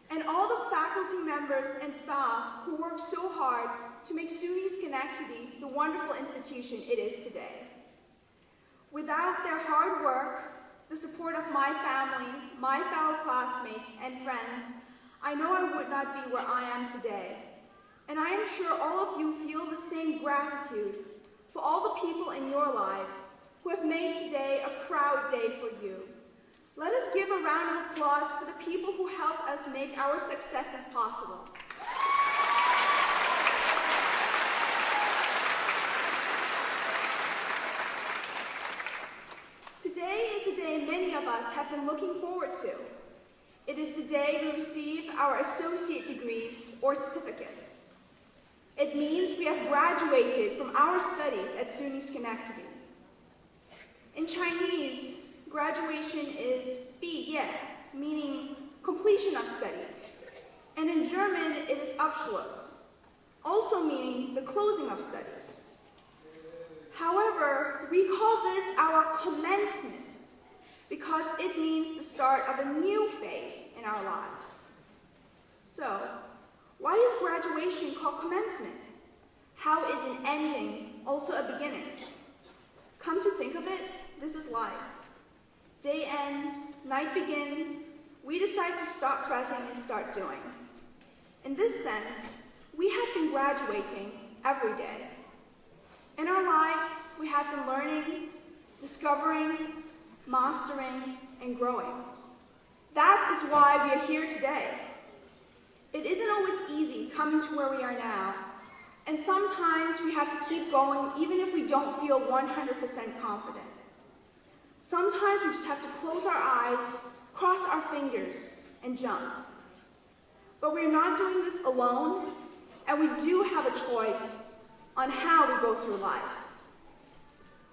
and all the faculty members and staff who worked so hard to make SUNY Schenectady the wonderful institution it is today. Without their hard work, the support of my family, my fellow classmates, and friends, I know I would not be where I am today. And I am sure all of you feel the same gratitude for all the people in your lives who have made today a proud day for you. Let us give a round of applause for the people who helped us make our successes possible. Today is a day many of us have been looking forward to. It is the day we receive our associate degrees or certificates. It means we have graduated from our studies at SUNY Schenectady. In Chinese, graduation is 毕业, meaning completion of studies. And in German, it is Abschluss, also meaning the closing of studies. However, we call this our commencement because it means the start of a new phase in our lives. So, why is graduation called commencement? How is an ending also a beginning? Come to think of it, this is life. Day ends, night begins, we decide to stop fretting and start doing. In this sense, we have been graduating every day. In our lives, we have been learning, discovering, mastering, and growing. That is why we are here today. It isn't always easy coming to where we are now, and sometimes we have to keep going even if we don't feel 100% confident. Sometimes we just have to close our eyes, cross our fingers, and jump. But we're not doing this alone, and we do have a choice on how we go through life.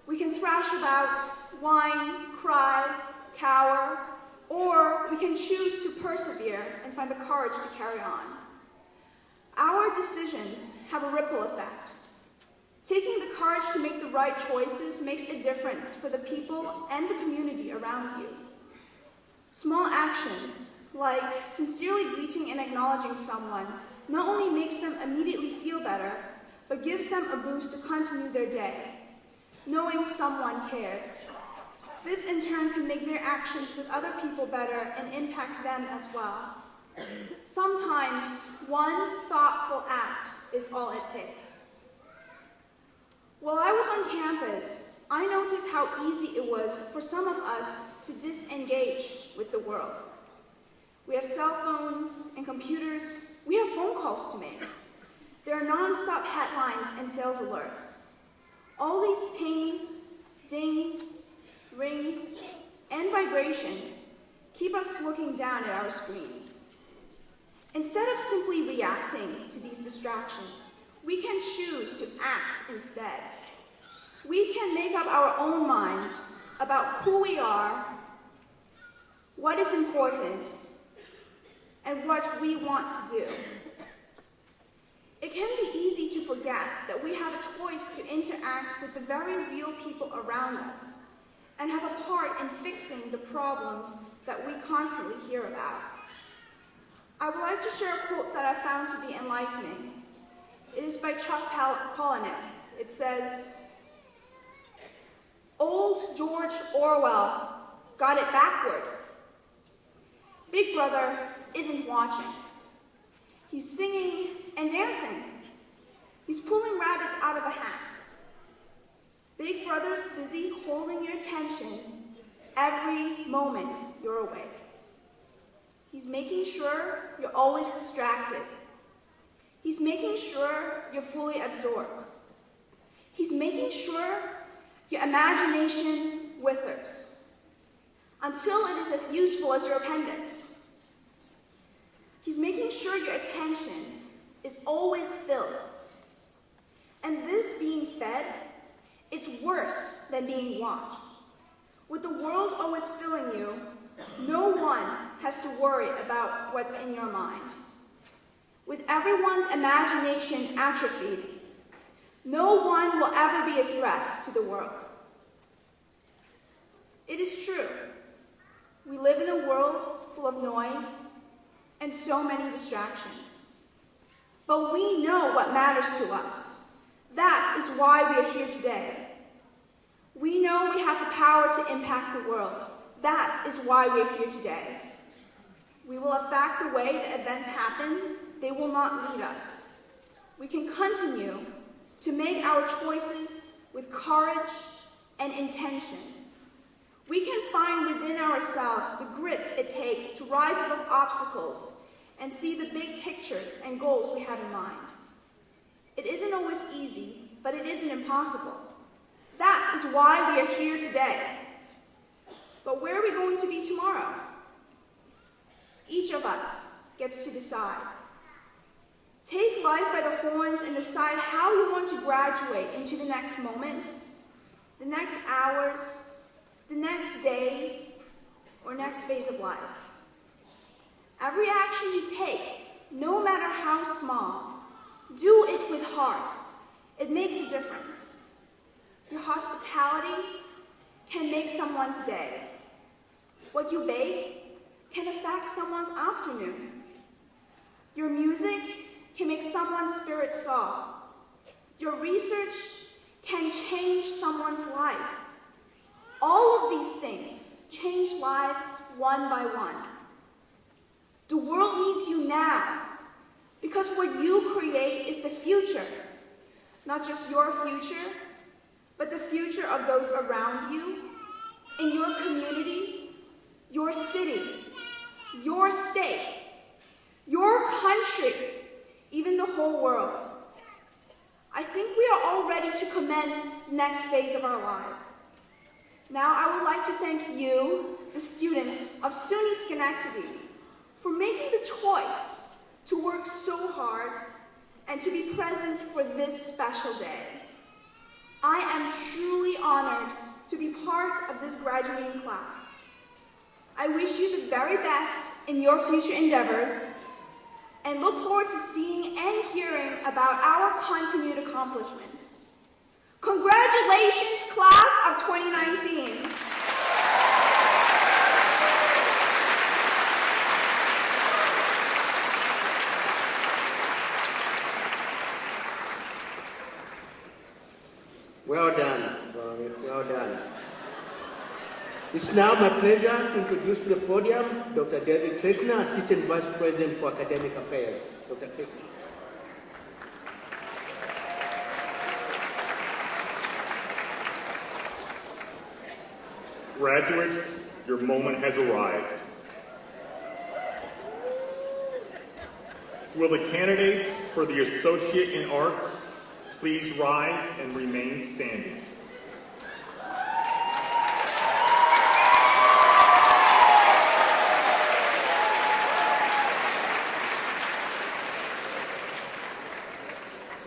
We can thrash about, whine, cry, cower, or we can choose to persevere and find the courage to carry on. Our decisions have a ripple effect. Taking the courage to make the right choices makes a difference for the people and the community around you. Small actions, like sincerely greeting and acknowledging someone, not only makes them immediately feel better, but gives them a boost to continue their day, knowing someone cared. This in turn can make their actions with other people better and impact them as well. Sometimes one thoughtful act is all it takes. While I was on campus, I noticed how easy it was for some of us to disengage with the world. We have cell phones and computers. We have phone calls to make. There are non-stop headlines and sales alerts. All these pings, dings, rings, and vibrations keep us looking down at our screens. Instead of simply reacting to these distractions, we can choose to act instead. We can make up our own minds about who we are, what is important, and what we want to do. It can be easy to forget that we have a choice to interact with the very real people around us and have a part in fixing the problems that we constantly hear about. I would like to share a quote that I found to be enlightening. It is by Chuck Palahniuk. It says, "Old George Orwell got it backward. Big Brother isn't watching. He's singing and dancing. He's pulling rabbits out of a hat. Big Brother's busy holding your attention every moment you're awake." He's making sure you're always distracted. He's making sure you're fully absorbed. He's making sure your imagination withers until it is as useful as your appendix. He's making sure your attention is always filled. And this being fed, it's worse than being watched. With the world always filling you, no one has to worry about what's in your mind. With everyone's imagination atrophied, no one will ever be a threat to the world. It is true. We live in a world full of noise and so many distractions. But we know what matters to us. That is why we are here today. We know we have the power to impact the world. That is why we are here today. We will affect the way the events happen. They will not lead us. We can continue to make our choices with courage and intention. We can find within ourselves the grit it takes to rise above obstacles and see the big pictures and goals we have in mind. It isn't always easy, but it isn't impossible. That is why we are here today. But where are we going to be tomorrow? Each of us gets to decide. Take life by the horns and decide how you want to graduate into the next moments, the next hours, the next days, or next phase of life. Every action you take, no matter how small, do it with heart. It makes a difference. Your hospitality can make someone's day. What you bake can affect someone's afternoon. Your music can make someone's spirit soar. Your research can change someone's life. All of these things change lives one by one. The world needs you now, because what you create is the future. Not just your future, but the future of those around you, in your community, your city, your state, your country, even the whole world. I think we are all ready to commence the next phase of our lives. Now I would like to thank you, the students of SUNY Schenectady, for making the choice to work so hard and to be present for this special day. I am truly honored to be part of this graduating class. I wish you the very best in your future endeavors and look forward to seeing and hearing about our continued accomplishments. Congratulations, class of 2019. Well done, Veronica, well done. It's now my pleasure to introduce to the podium Dr. David Kirchner, Assistant Vice President for Academic Affairs. Dr. Kirchner. Graduates, your moment has arrived. Will the candidates for the Associate in Arts please rise and remain standing?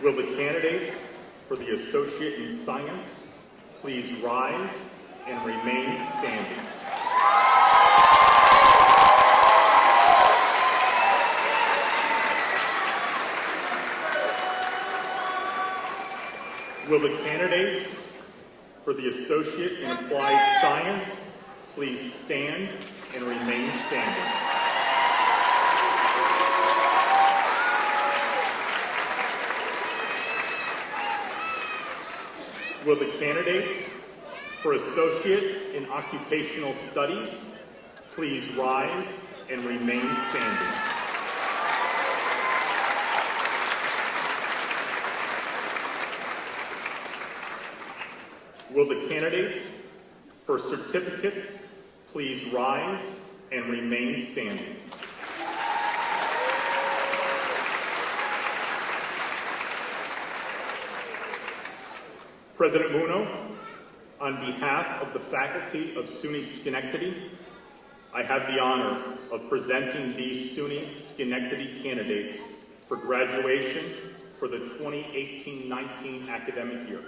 Will the candidates for the Associate in Science please rise and remain standing? Will the candidates for the Associate in Applied Science please stand and remain standing? Will the candidates for Associate in Occupational Studies please rise and remain standing? Will the candidates for certificates please rise and remain standing? President Muno, on behalf of the faculty of SUNY Schenectady, I have the honor of presenting these SUNY Schenectady candidates for graduation for the 2018-19 academic year.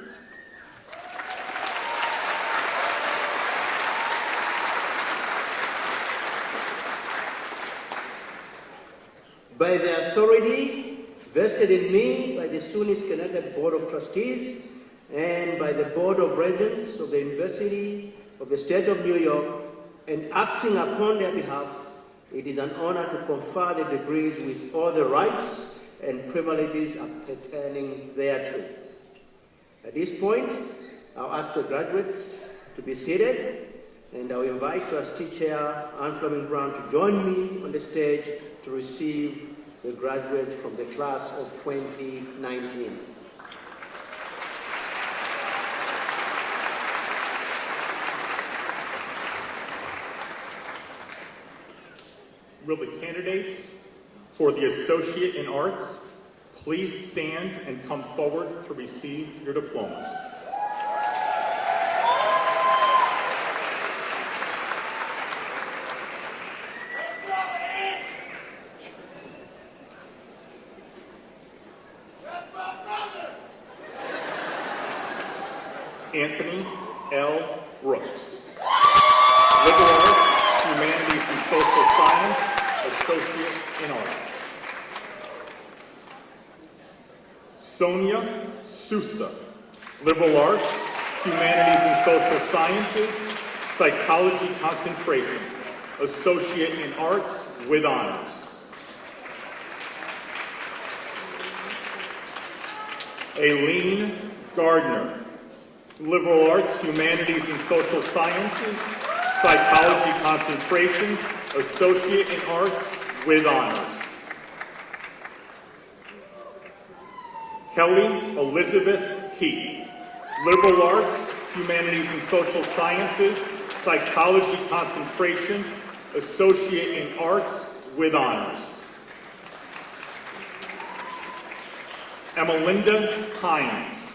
By the authority vested in me by the SUNY Schenectady Board of Trustees and by the Board of Regents of the University of the State of New York, and acting upon their behalf, it is an honor to confer the degrees with all the rights and privileges pertaining thereto. At this point, I'll ask the graduates to be seated, and I'll invite Trustee Chair Anne Fleming Brown to join me on the stage to receive the graduates from the class of 2019. Will the candidates for the Associate in Arts please stand and come forward to receive your diplomas? Anthony L. Brooks. Liberal Arts, Humanities and Social Science, Associate in Arts. Sonia Sousa. Liberal Arts, Humanities and Social Sciences, Psychology concentration, Associate in Arts with honors. Aileen Gardner. Liberal Arts, Humanities and Social Sciences, Psychology concentration, Associate in Arts with honors. Kelly Elizabeth Heath. Liberal Arts, Humanities and Social Sciences, Psychology concentration, Associate in Arts with honors. Emalinda Hines.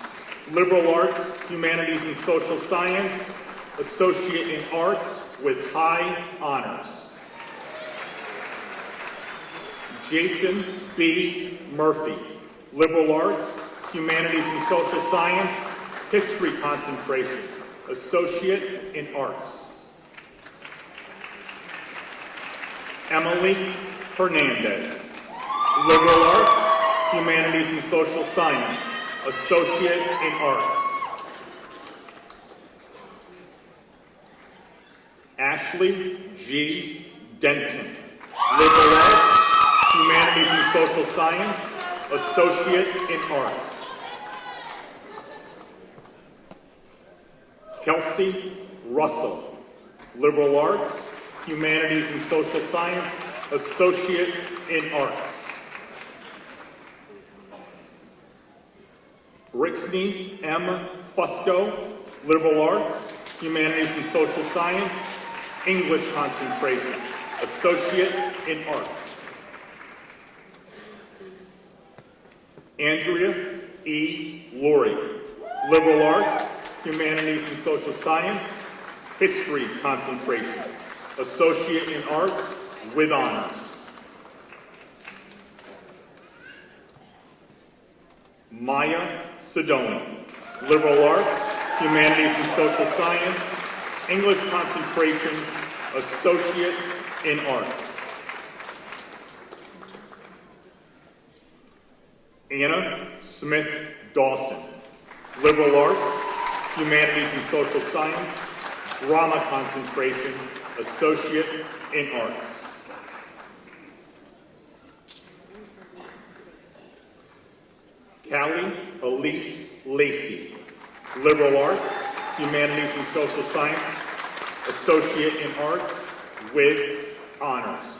Liberal Arts, Humanities and Social Science, Associate in Arts with high honors. Jason B. Murphy. Liberal Arts, Humanities and Social Science, History concentration, Associate in Arts. Emily Hernandez. Liberal Arts, Humanities and Social Science, Associate in Arts. Ashley G. Denton. Liberal Arts, Humanities and Social Science, Associate in Arts. Kelsey Russell. Liberal Arts, Humanities and Social Science, Associate in Arts. Brittany M. Fusco, Liberal Arts, Humanities and Social Science, English concentration, Associate in Arts. Andrea E. Laurie, Liberal Arts, Humanities and Social Science, History concentration, Associate in Arts with honors. Maya Sedona, Liberal Arts, Humanities and Social Science, English concentration, Associate in Arts. Anna Smith Dawson, Liberal Arts, Humanities and Social Science, Drama concentration, Associate in Arts. Callie Elise Lacey, Liberal Arts, Humanities and Social Science, Associate in Arts with honors.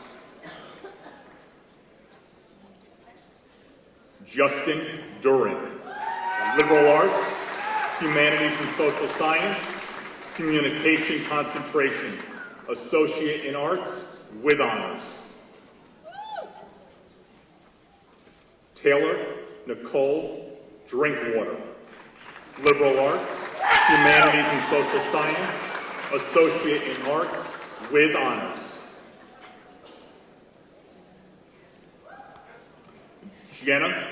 Justin Duran, Liberal Arts, Humanities and Social Science, Communication concentration, Associate in Arts with honors. Taylor Nicole Drinkwater, liberal arts, humanities and social science, associate in arts with honors. Jenna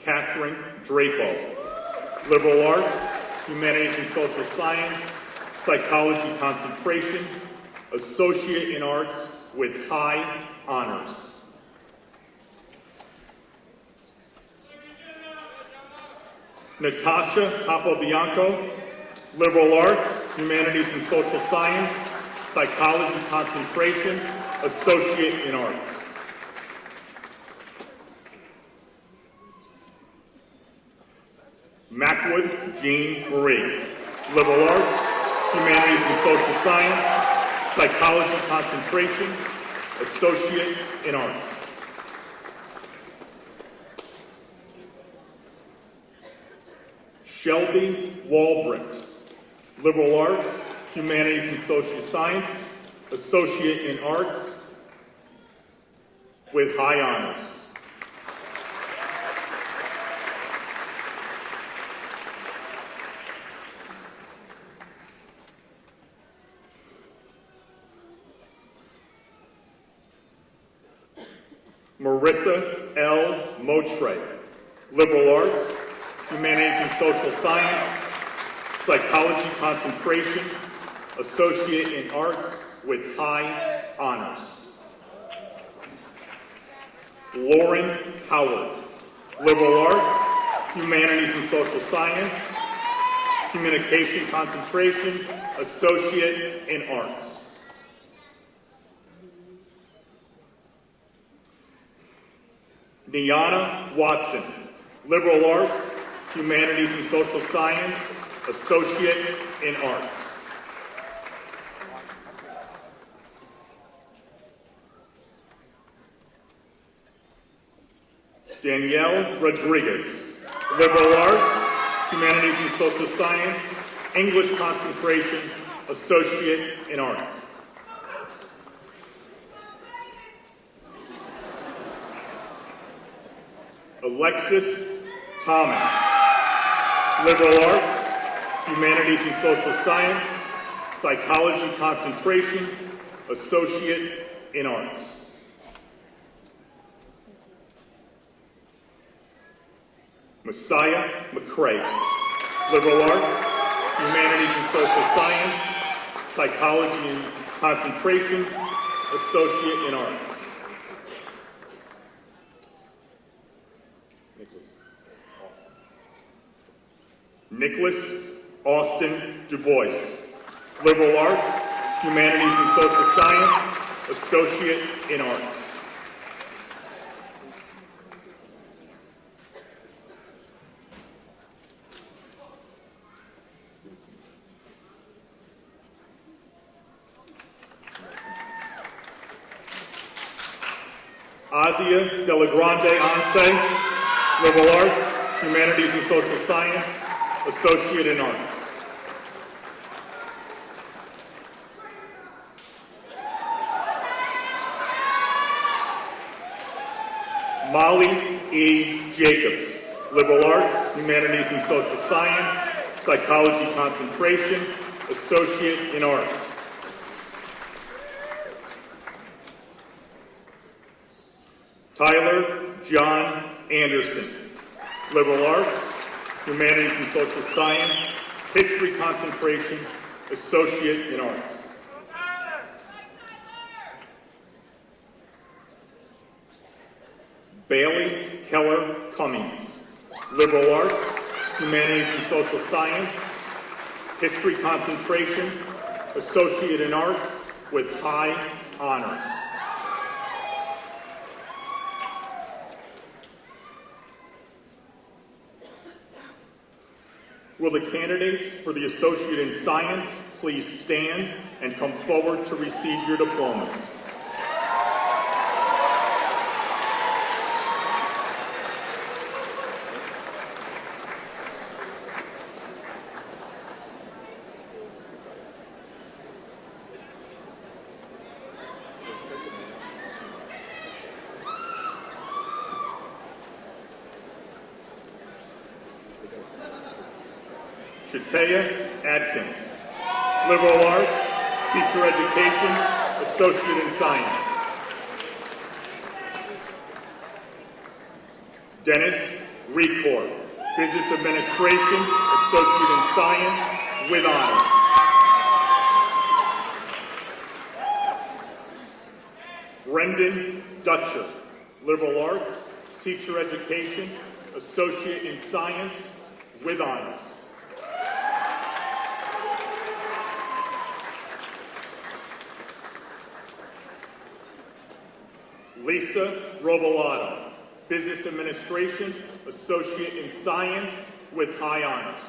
Catherine Drapo, liberal arts, humanities and social science, psychology concentration, associate in arts with high honors. Natasha Capobianco, liberal arts, humanities and social science, psychology concentration, associate in arts. Macwood Jean Marie, liberal arts, humanities and social science, psychology concentration, associate in arts. Shelby Walbrecht, liberal arts, humanities and social science, associate in arts with high honors. Marissa L. Motre, liberal arts, humanities and social science, psychology concentration, associate in arts with high honors. Lauren Howard, liberal arts, humanities and social science, communication concentration, associate in arts. Niana Watson, liberal arts, humanities and social science, associate in arts. Danielle Rodriguez, liberal arts, humanities and social science, English concentration, associate in arts. Alexis Thomas, liberal arts, humanities and social science, psychology concentration, associate in arts. Messiah McCrae, liberal arts, humanities and social science, psychology and concentration, associate in arts. Nicholas Austin DuBois, liberal arts, humanities and social science, associate in arts. Azia Delagrande Anse, liberal arts, humanities and social science, associate in arts. Molly E. Jacobs, liberal arts, humanities and social science, psychology concentration, associate in arts. Tyler John Anderson, liberal arts, humanities and social science, history concentration, associate in arts. Bailey Keller Cummings, liberal arts, humanities and social science, history concentration, associate in arts with high honors. Will the candidates for the Associate in Science please stand and come forward to receive your diplomas? Shatea Adkins. Liberal Arts, Teacher Education, Associate in Science. Dennis Recor, Business Administration, Associate in Science with honors. Brendan Dutcher, Liberal Arts, Teacher Education, Associate in Science with honors. Lisa Robolato, Business Administration, Associate in Science with high honors.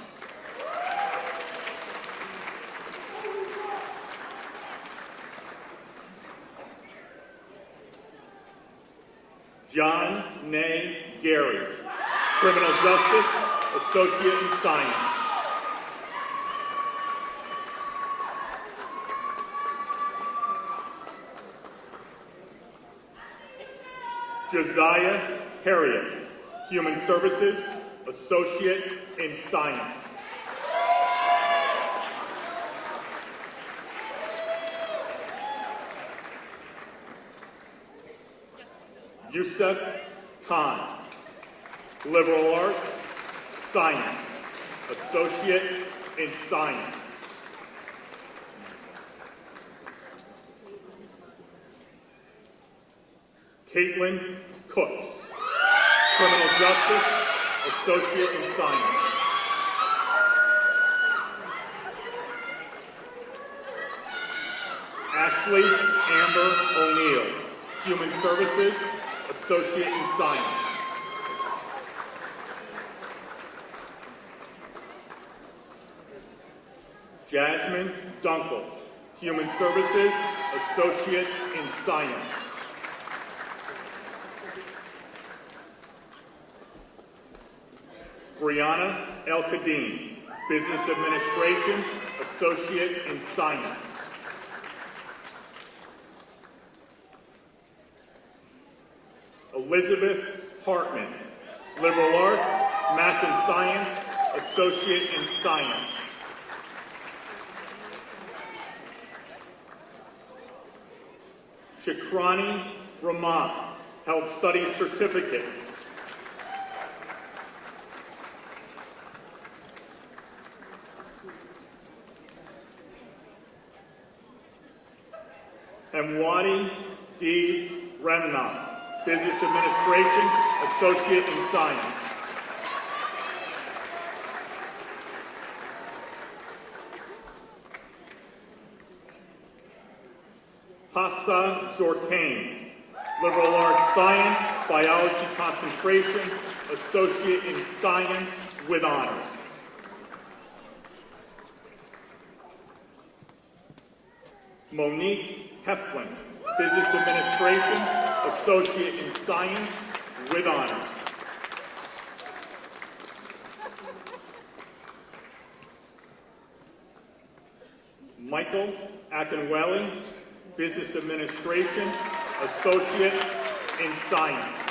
John Nay Gary, Criminal Justice, Associate in Science. Josiah Harriet, Human Services, Associate in Science. Yusuf Khan, Liberal Arts, Science, Associate in Science. Caitlin Cooks, Criminal Justice, Associate in Science. Ashley Amber O'Neill, Human Services, Associate in Science. Jasmine Dunkel, Human Services, Associate in Science. Brianna El Kadim, Business Administration, Associate in Science. Elizabeth Hartman, Liberal Arts, Math and Science, Associate in Science. Chakrani Rahman, Health Studies Certificate. Mwadi D. Remna, Business Administration, Associate in Science. Hassa Zorkane, Liberal Arts Science, Biology Concentration, Associate in Science with honors. Monique Heflin, Business Administration, Associate in Science with honors. Michael Akinwele, Business Administration, Associate in Science.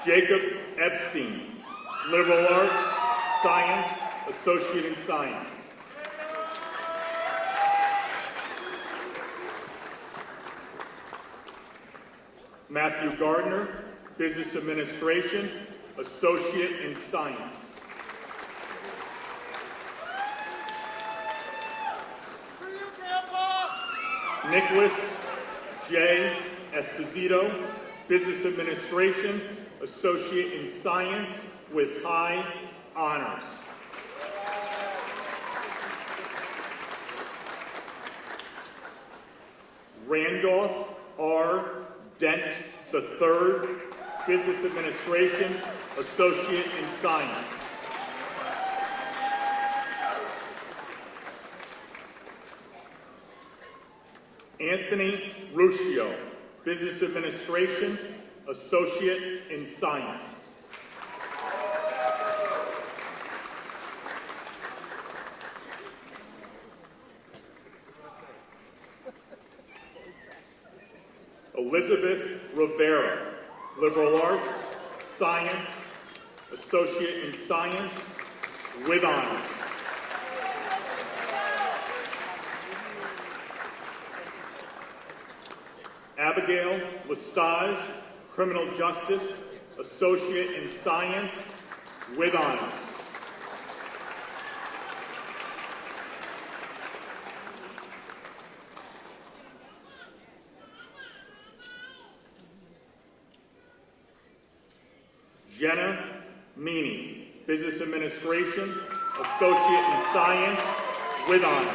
Jacob Epstein, Liberal Arts, Science, Associate in Science. Matthew Gardner, Business Administration, Associate in Science. Nicholas J. Esposito, Business Administration, Associate in Science with high honors. Randolph R. Dent III, Business Administration, Associate in Science. Anthony Ruscio, Business Administration, Associate in Science. Elizabeth Rivera, liberal arts, science, associate in science, with honors. Abigail Lestage, criminal justice, associate in science, with honors. Jenna Meany, business administration, associate in science, with honors.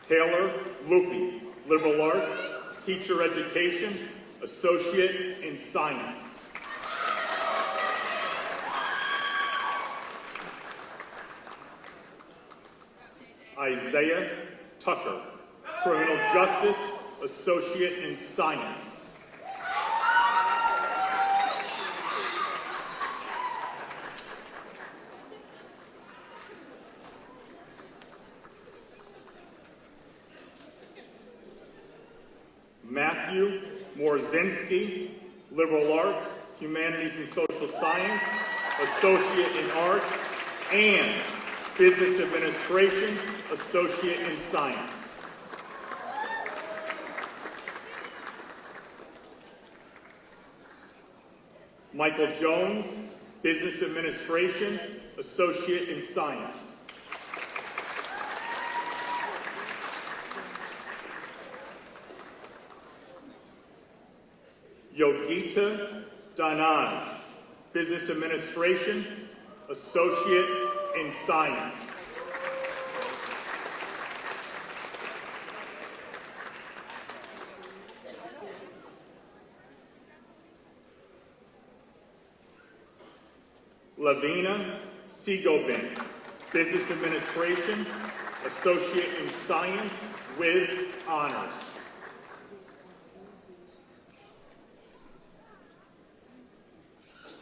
Taylor Lupe, liberal arts, teacher education, associate in science. Isaiah Tucker, criminal justice, associate in science. Matthew Morzinski, liberal arts, humanities and social science, associate in arts, and business administration, associate in science. Michael Jones, business administration, associate in science. Yogita Danaj, business administration, associate in science. Lavina Sigobin, business administration, associate in science, with honors.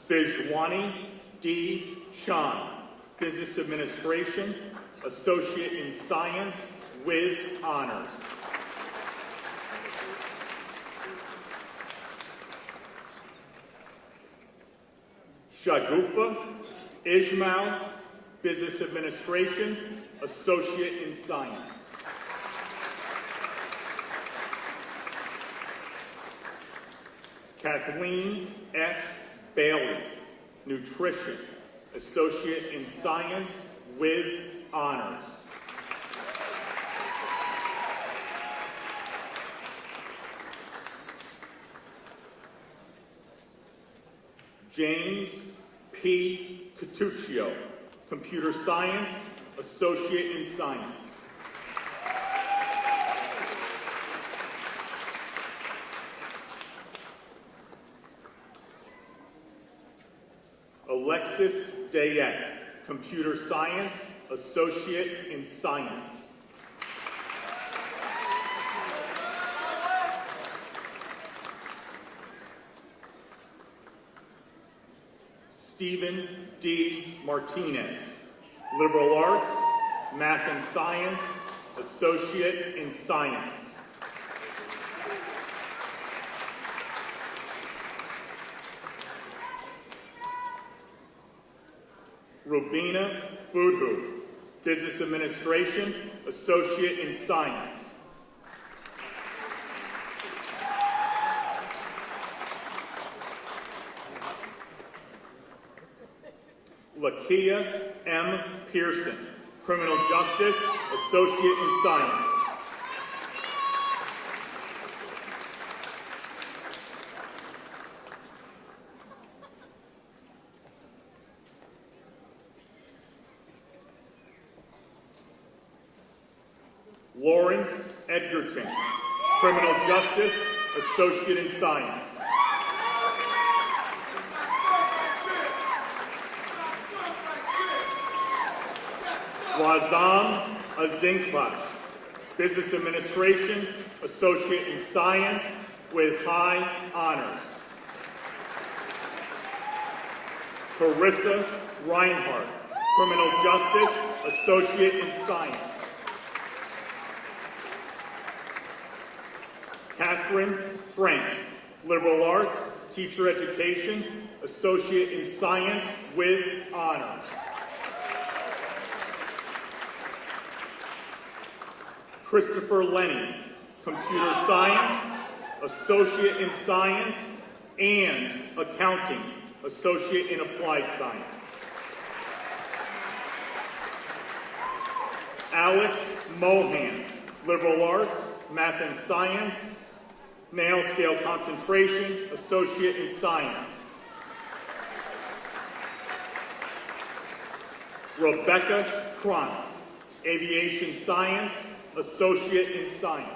Bijwani D. Shan, business administration, associate in science, with honors. Shagufa Ismail, business administration, associate in science. Kathleen S. Bailey, nutrition, associate in science, with honors. James P. Catuccio, computer science, associate in science. Alexis Dayette, computer science, associate in science. Stephen D. Martinez, liberal arts, math and science, associate in science. Rubina Budhu, business administration, associate in science. Lakia M. Pearson, criminal justice, associate in science. Lawrence Edgerton, criminal justice, associate in science. Wazam Azinkbash, business administration, associate in science, with high honors. Carissa Reinhardt, criminal justice, associate in science. Catherine Frank, liberal arts, teacher education, associate in science with honors. Christopher Lenny, computer science, associate in science, and accounting, associate in applied science. Alex Mohan, liberal arts, math and science, nail scale concentration, associate in science. Rebecca Krantz, aviation science, associate in science.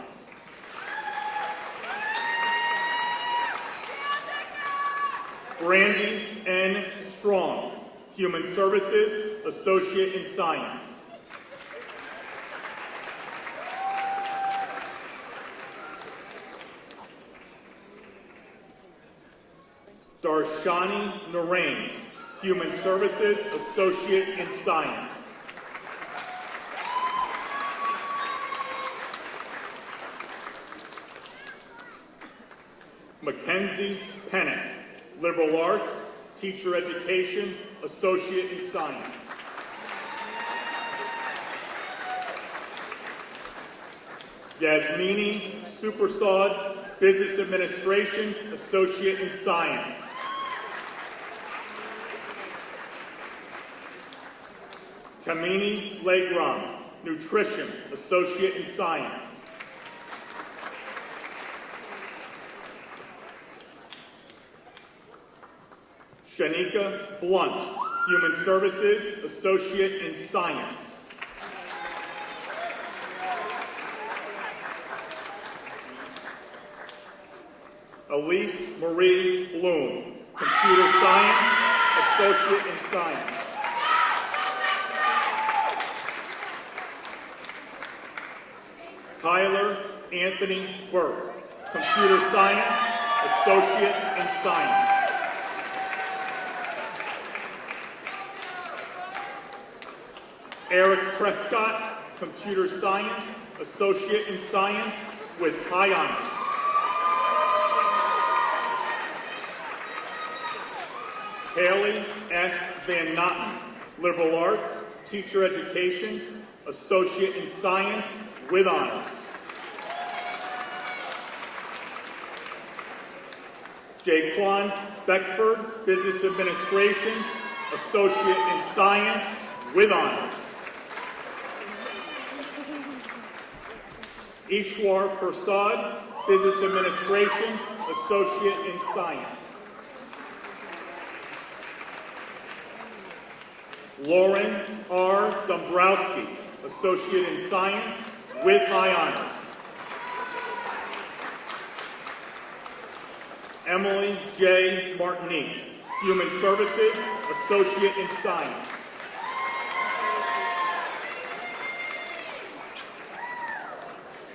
Brandy N. Strong, human services, associate in science. Darshani Narain, human services, associate in science. Mackenzie Pennant, liberal arts, teacher education, associate in science. Yasmini Supersad, business administration, associate in science. Kamini Legram, nutrition, associate in science. Shanika Blunt, human services, associate in science. Elise Marie Bloom, computer science, associate in science. Tyler Anthony Burke, computer science, associate in science. Eric Prescott, computer science, associate in science with high honors. Haley S. Van Notten, liberal arts, teacher education, associate in science with honors. Jaquan Beckford, business administration, associate in science with honors. Ishwar Prasad, business administration, associate in science. Lauren R. Dombrowski, associate in science with high honors. Emily J. Martinique, human services, associate in science.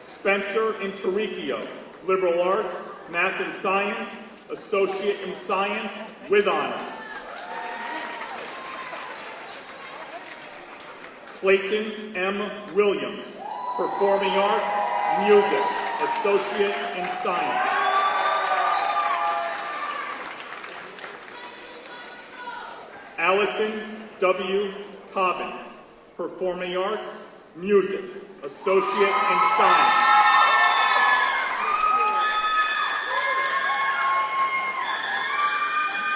Spencer Intericchio, liberal arts, math and science, associate in science with honors. Clayton M. Williams, performing arts, music, associate in science. Allison W. Cobbins, performing arts, music, associate in science.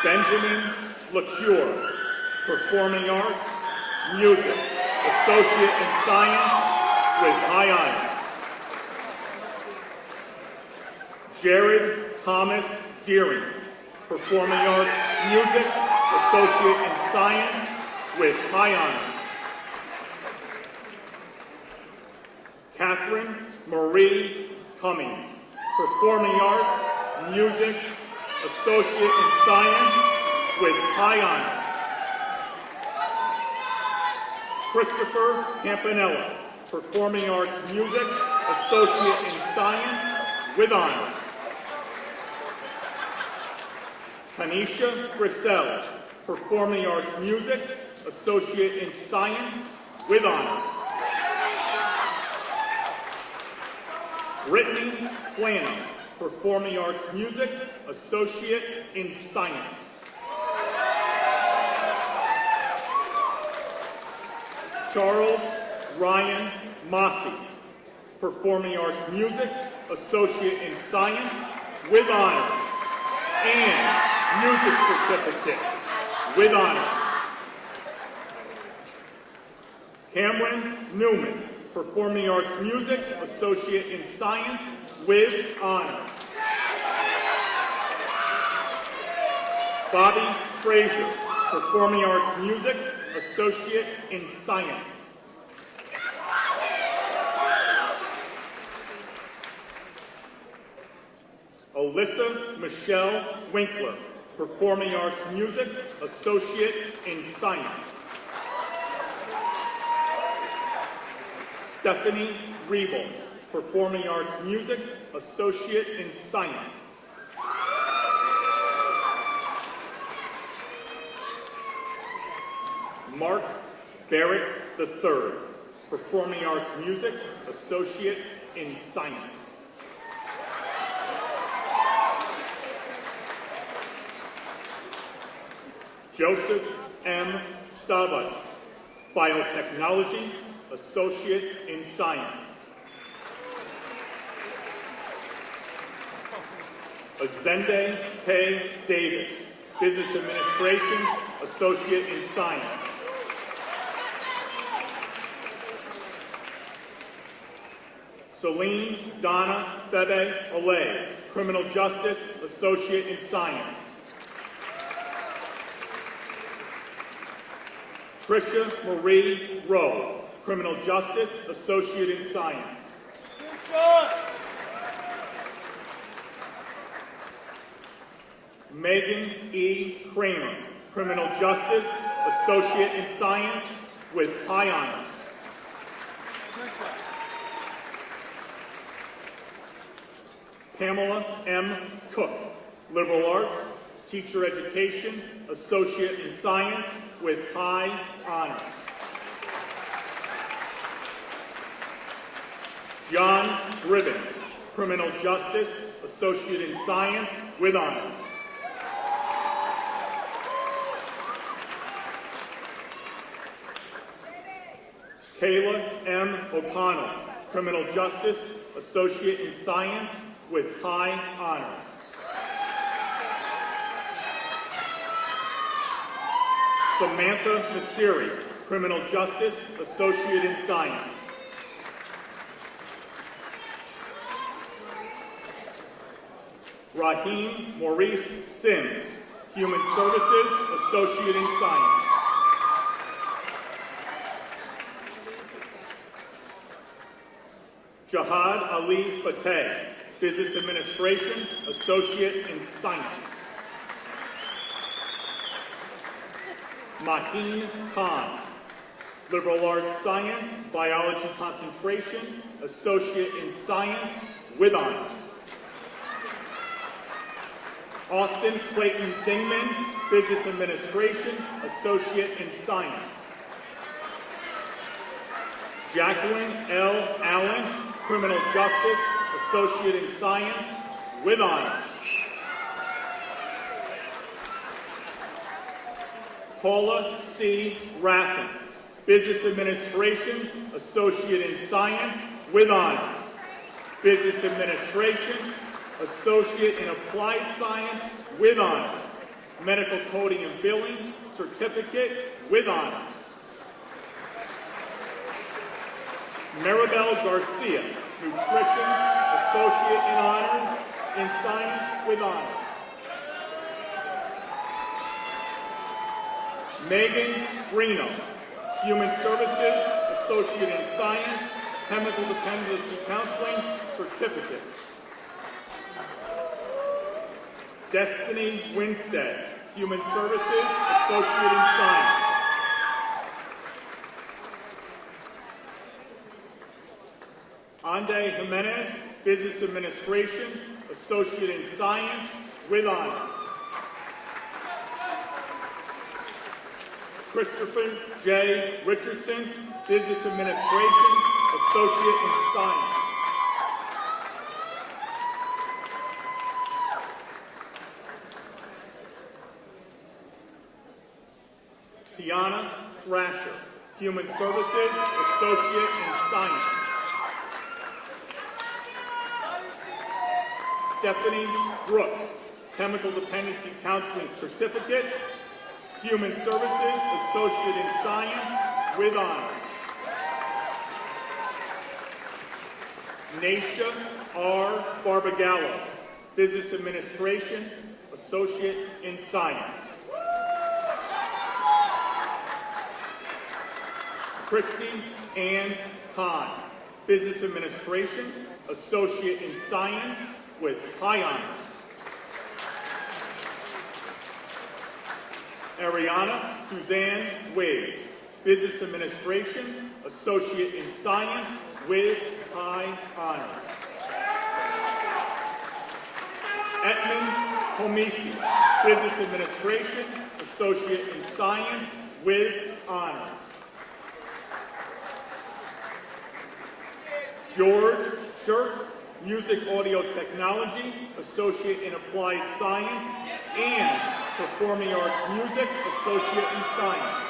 Benjamin LaCure, performing arts, music, associate in science with high honors. Jared Thomas Deering, performing arts, music, associate in science with high honors. Catherine Marie Cummings, performing arts, music, associate in science with high honors. Christopher Campanella, performing arts, music, associate in science with honors. Tanisha Grissel, performing arts, music, associate in science with honors. Brittany Flannel, Performing Arts Music, Associate in Science. Charles Ryan Mossy, Performing Arts Music, Associate in Science with honors, and Music Certificate with honors. Cameron Newman, Performing Arts Music, Associate in Science with honors. Bobby Frazier, Performing Arts Music, Associate in Science. Alyssa Michelle Winkler, Performing Arts Music, Associate in Science. Stephanie Riebel, Performing Arts Music, Associate in Science. Mark Barrett III, Performing Arts Music, Associate in Science. Joseph M. Stavach, Biotechnology, Associate in Science. Azende K. Davis, Business Administration, Associate in Science. Celine Donna Febe Olay, Criminal Justice, Associate in Science. Tricia Marie Rowe, Criminal Justice, Associate in Science. Megan E. Kramer, Criminal Justice, Associate in Science with high honors. Pamela M. Cook, Liberal Arts, Teacher Education, Associate in Science with high honors. John Ribbon, Criminal Justice, Associate in Science with honors. Kayla M. O'Connell, Criminal Justice, Associate in Science with high honors. Samantha Nasiri, Criminal Justice, Associate in Science. Raheem Maurice Sims, Human Services, Associate in Science. Jahad Ali Fateh, Business Administration, Associate in Science. Maheen Khan, Liberal Arts Science, Biology Concentration, Associate in Science with honors. Austin Clayton Dingman, Business Administration, Associate in Science. Jacqueline L. Allen, Criminal Justice, Associate in Science with honors. Paula C. Raffin, Business Administration, Associate in Science with honors. Business Administration, Associate in Applied Science with honors. Medical Coding and Billing, Certificate with honors. Maribel Garcia, Nutrition, Associate in Honors in Science with honors. Megan Reno, Human Services, Associate in Science, Chemical Dependency Counseling, Certificate. Destiny Winstead, Human Services, Associate in Science. Ande Jimenez, Business Administration, Associate in Science with honors. Christopher J. Richardson, Business Administration, Associate in Science. Tiana Thrasher, Human Services, Associate in Science. Stephanie Brooks, Chemical Dependency Counseling Certificate, Human Services, Associate in Science, with honors. Naisha R. Barbagallo, Business Administration, Associate in Science. Christy Ann Kahn, Business Administration, Associate in Science, with high honors. Ariana Suzanne Wade, Business Administration, Associate in Science, with high honors. Edmund Homisi, Business Administration, Associate in Science, with honors. George Shirk, Music Audio Technology, Associate in Applied Science, and Performing Arts Music, Associate in Science.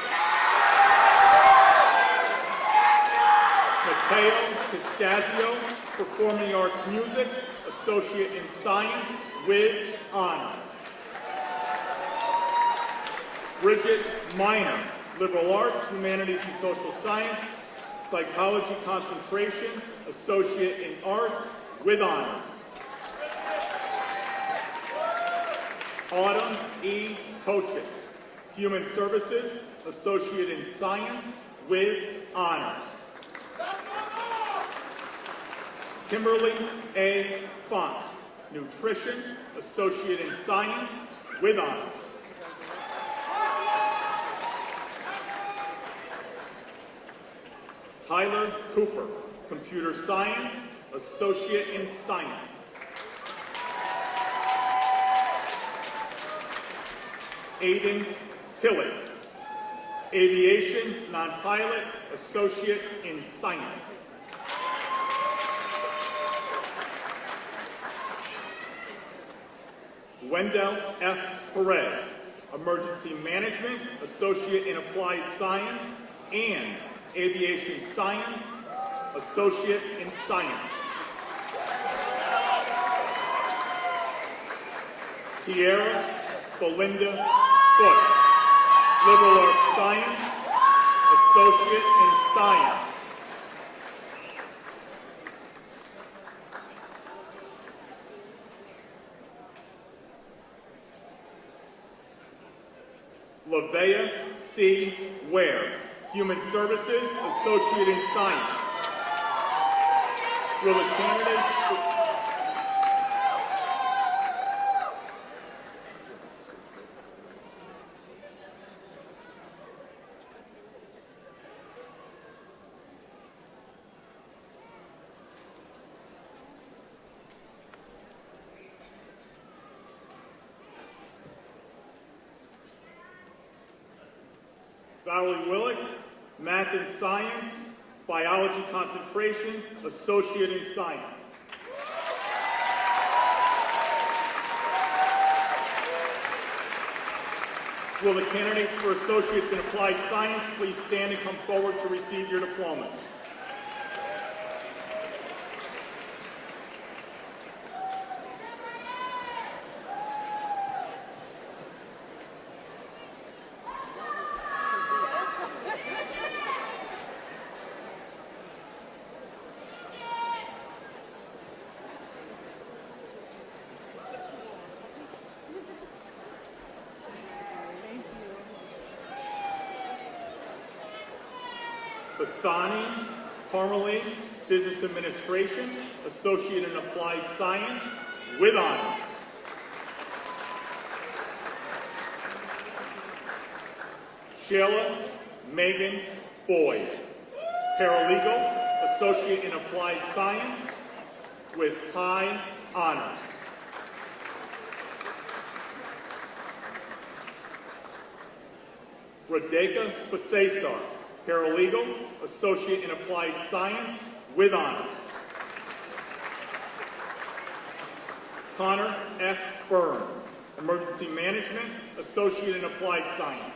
Mateo Pistasio, Performing Arts Music, Associate in Science, with honors. Bridget Minor, Liberal Arts, Humanities and Social Science, Psychology Concentration, Associate in Arts, with honors. Autumn E. Coaches, Human Services, Associate in Science, with honors. Kimberly A. Font, Nutrition, Associate in Science, with honors. Tyler Cooper, Computer Science, Associate in Science. Aiden Tilley, Aviation, Non-Pilot, Associate in Science. Wendell F. Perez, Emergency Management, Associate in Applied Science, and Aviation Science, Associate in Science. Tierra Belinda Bush, Liberal Arts Science, Associate in Science. Lavea C. Ware, Human Services, Associate in Science. Will the candidates... Valerie Willick, Math and Science, Biology Concentration, Associate in Science. Will the candidates for Associates in Applied Science please stand and come forward to receive your diplomas? Bethany Parmalee, Business Administration, Associate in Applied Science, with honors. Sheila Megan Boyd, Paralegal, Associate in Applied Science, with high honors. Radeka Basesar, Paralegal, Associate in Applied Science, with honors. Connor S. Burns, Emergency Management, Associate in Applied Science.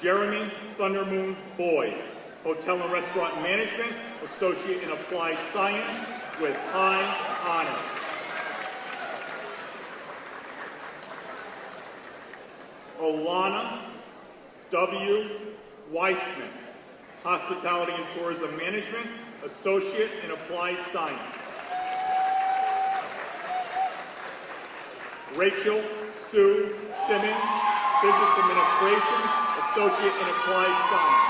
Jeremy Thundermoon Boyd, Hotel and Restaurant Management, Associate in Applied Science with high honors. Olana W. Weissman, Hospitality and Tourism Management, Associate in Applied Science. Rachel Sue Simmons, Business Administration, Associate in Applied Science.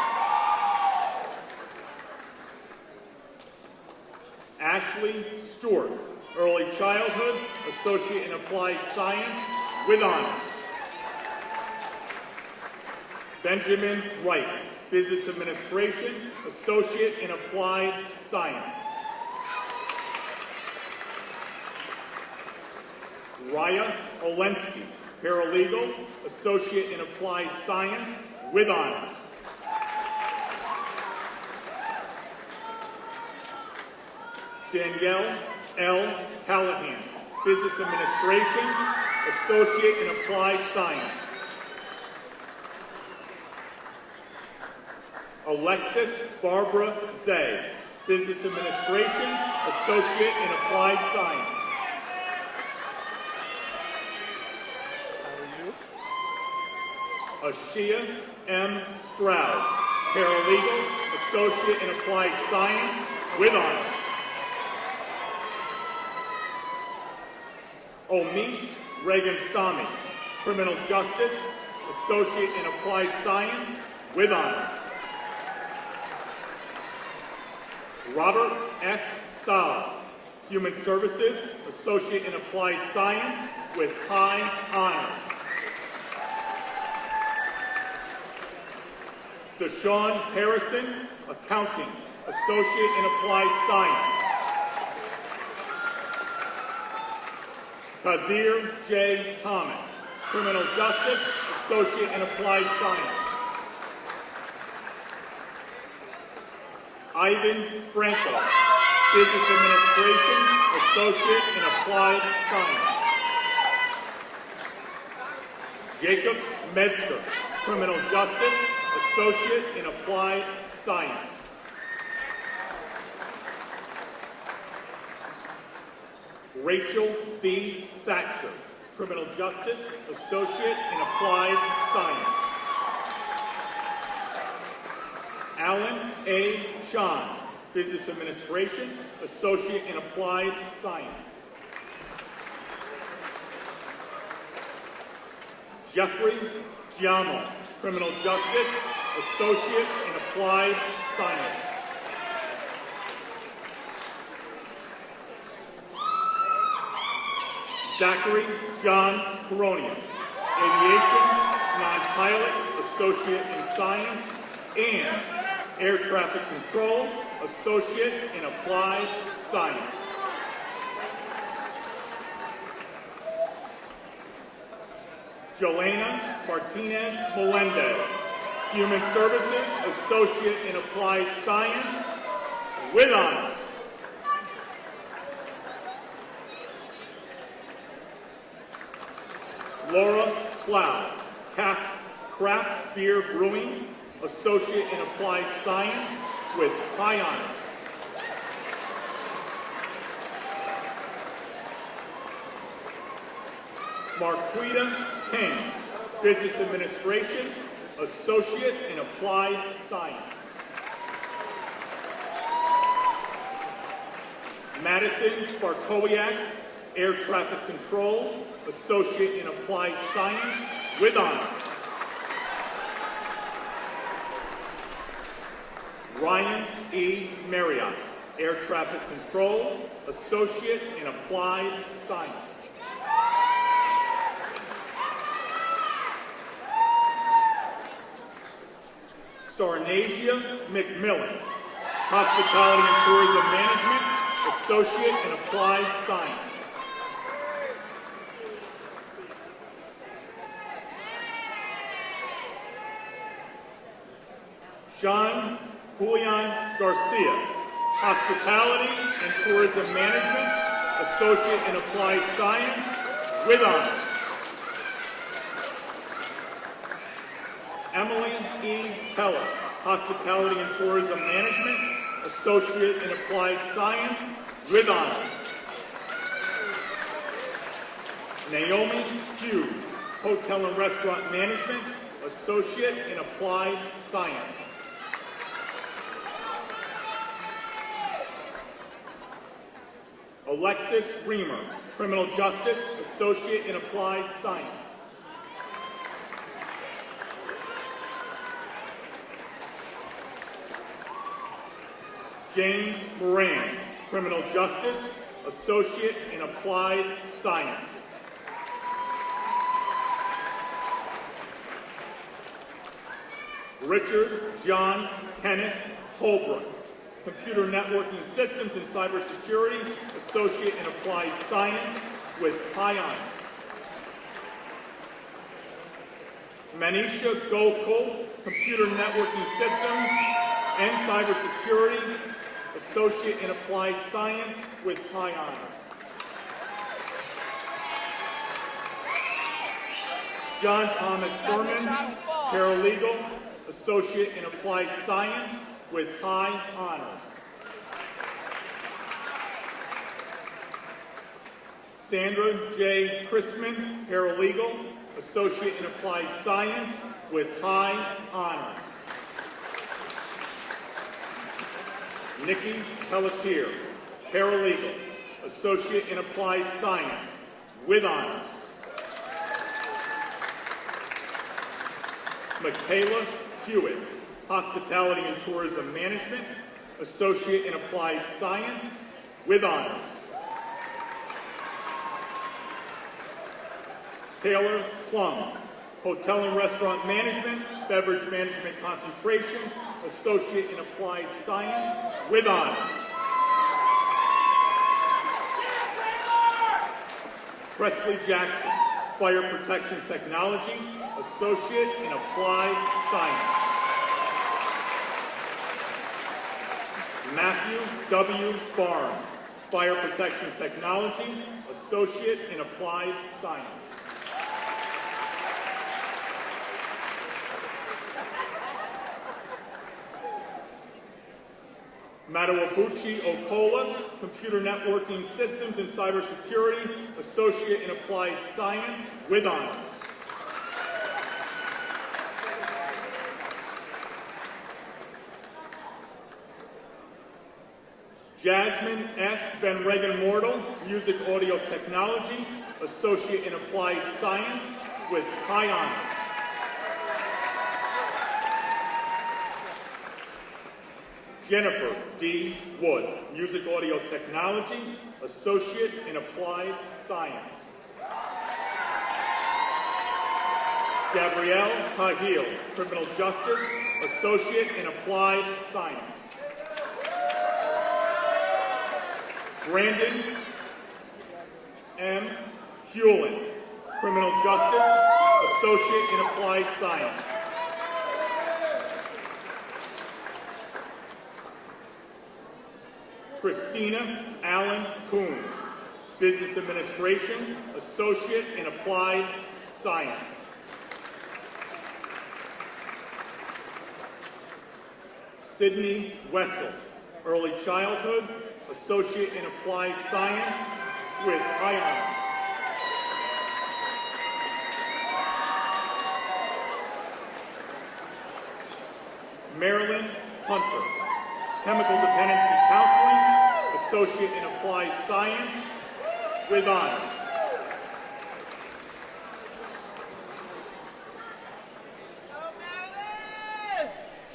Ashley Stewart, Early Childhood, Associate in Applied Science with honors. Benjamin Wright, Business Administration, Associate in Applied Science. Raya Olensky, Paralegal, Associate in Applied Science with honors. Danielle L. Callahan, Business Administration, Associate in Applied Science. Alexis Barbara Zay, Business Administration, Associate in Applied Science. Ashia M. Stroud, Paralegal, Associate in Applied Science with honors. Omish Reagan Sami, Criminal Justice, Associate in Applied Science with honors. Robert S. Sala, Human Services, Associate in Applied Science with high honors. Deshaun Harrison, Accounting, Associate in Applied Science. Kazir J. Thomas, Criminal Justice, Associate in Applied Science. Ivan Franco, Business Administration, Associate in Applied Science. Jacob Metzger, Criminal Justice, Associate in Applied Science. Rachel B. Thatcher, Criminal Justice, Associate in Applied Science. Alan A. Sean, Business Administration, Associate in Applied Science. Jeffrey Giamo, Criminal Justice, Associate in Applied Science. Zachary John Coronian, Aviation, Non-Pilot, Associate in Science, and Air Traffic Control, Associate in Applied Science. Joanna Martinez Melendez, Human Services, Associate in Applied Science, with honors. Laura Cloud, Craft Beer Brewing, Associate in Applied Science, with high honors. Marquita King, Business Administration, Associate in Applied Science. Madison Barkowiak, Air Traffic Control, Associate in Applied Science, with honors. Ryan E. Marriott, Air Traffic Control, Associate in Applied Science. Starnasia McMillan, Hospitality and Tourism Management, Associate in Applied Science. Sean Julian Garcia, Hospitality and Tourism Management, Associate in Applied Science, with honors. Emily E. Keller, Hospitality and Tourism Management, Associate in Applied Science, with honors. Naomi Hughes, Hotel and Restaurant Management, Associate in Applied Science. Alexis Reamer, Criminal Justice, Associate in Applied Science. James Moran, Criminal Justice, Associate in Applied Science. Richard John Kenneth Holbrook, Computer Networking Systems and Cybersecurity, Associate in Applied Science with high honors. Manisha Gokul, Computer Networking Systems and Cybersecurity, Associate in Applied Science with high honors. John Thomas Furman, Paralegal, Associate in Applied Science with high honors. Sandra J. Christman, Paralegal, Associate in Applied Science with high honors. Nikki Pelletier, Paralegal, Associate in Applied Science with honors. Michaela Hewitt, Hospitality and Tourism Management, Associate in Applied Science with honors. Taylor Plum, Hotel and Restaurant Management, Beverage Management Concentration, Associate in Applied Science with honors. Presley Jackson, Fire Protection Technology, Associate in Applied Science. Matthew W. Barnes, Fire Protection Technology, Associate in Applied Science. Madawabuchi Okola, Computer Networking Systems and Cybersecurity, Associate in Applied Science with honors. Jasmine S. Van Regan-Mortal, Music Audio Technology, Associate in Applied Science with high honors. Jennifer D. Wood, Music Audio Technology, Associate in Applied Science. Gabrielle Cahill, Criminal Justice, Associate in Applied Science. Brandon M. Hewlin, Criminal Justice, Associate in Applied Science. Christina Allen Coons, Business Administration, Associate in Applied Science. Sydney Wessel, Early Childhood, Associate in Applied Science with high honors. Marilyn Hunter, Chemical Dependency Counseling, Associate in Applied Science with honors.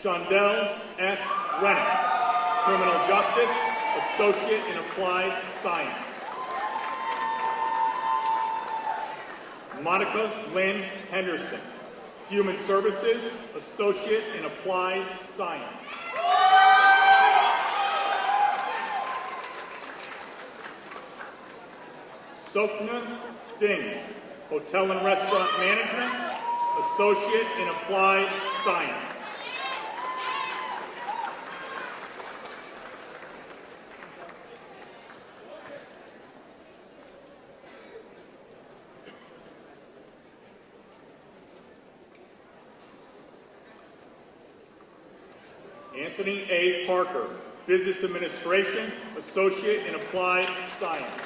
Shondell S. Rennick, Criminal Justice, Associate in Applied Science. Monica Lynn Henderson, Human Services, Associate in Applied Science. Sofna Ding, Hotel and Restaurant Management, Associate in Applied Science. Anthony A. Parker, Business Administration, Associate in Applied Science.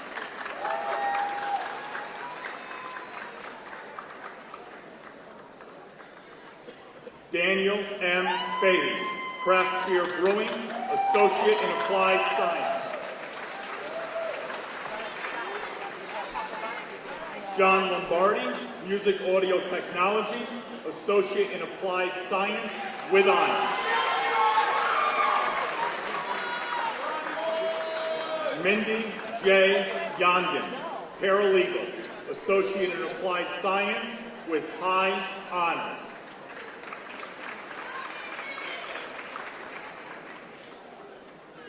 Daniel M. Beatty, Craft Beer Brewing, Associate in Applied Science. John Lombardi, Music Audio Technology, Associate in Applied Science, with honors. Mindy J. Yongen, Paralegal, Associate in Applied Science, with high honors.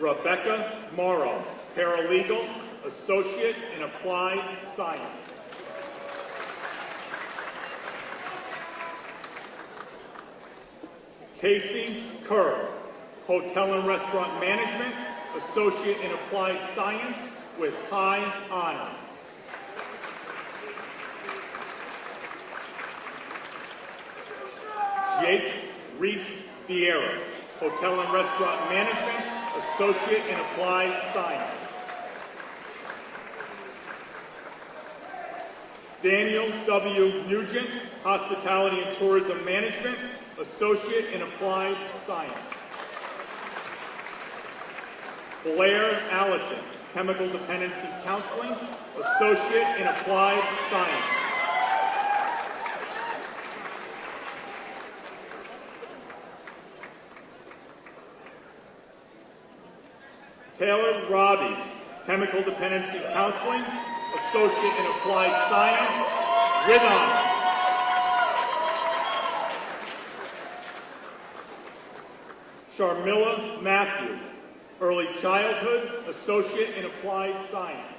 Rebecca Morrow, Paralegal, Associate in Applied Science. Casey Kerr, Hotel and Restaurant Management, Associate in Applied Science, with high honors. Jake Reese Vieira, Hotel and Restaurant Management, Associate in Applied Science. Daniel W. Nugent, Hospitality and Tourism Management, Associate in Applied Science. Blair Allison, Chemical Dependency Counseling, Associate in Applied Science. Taylor Robbie, Chemical Dependency Counseling, Associate in Applied Science, with honors. Sharmila Matthew, Early Childhood, Associate in Applied Science.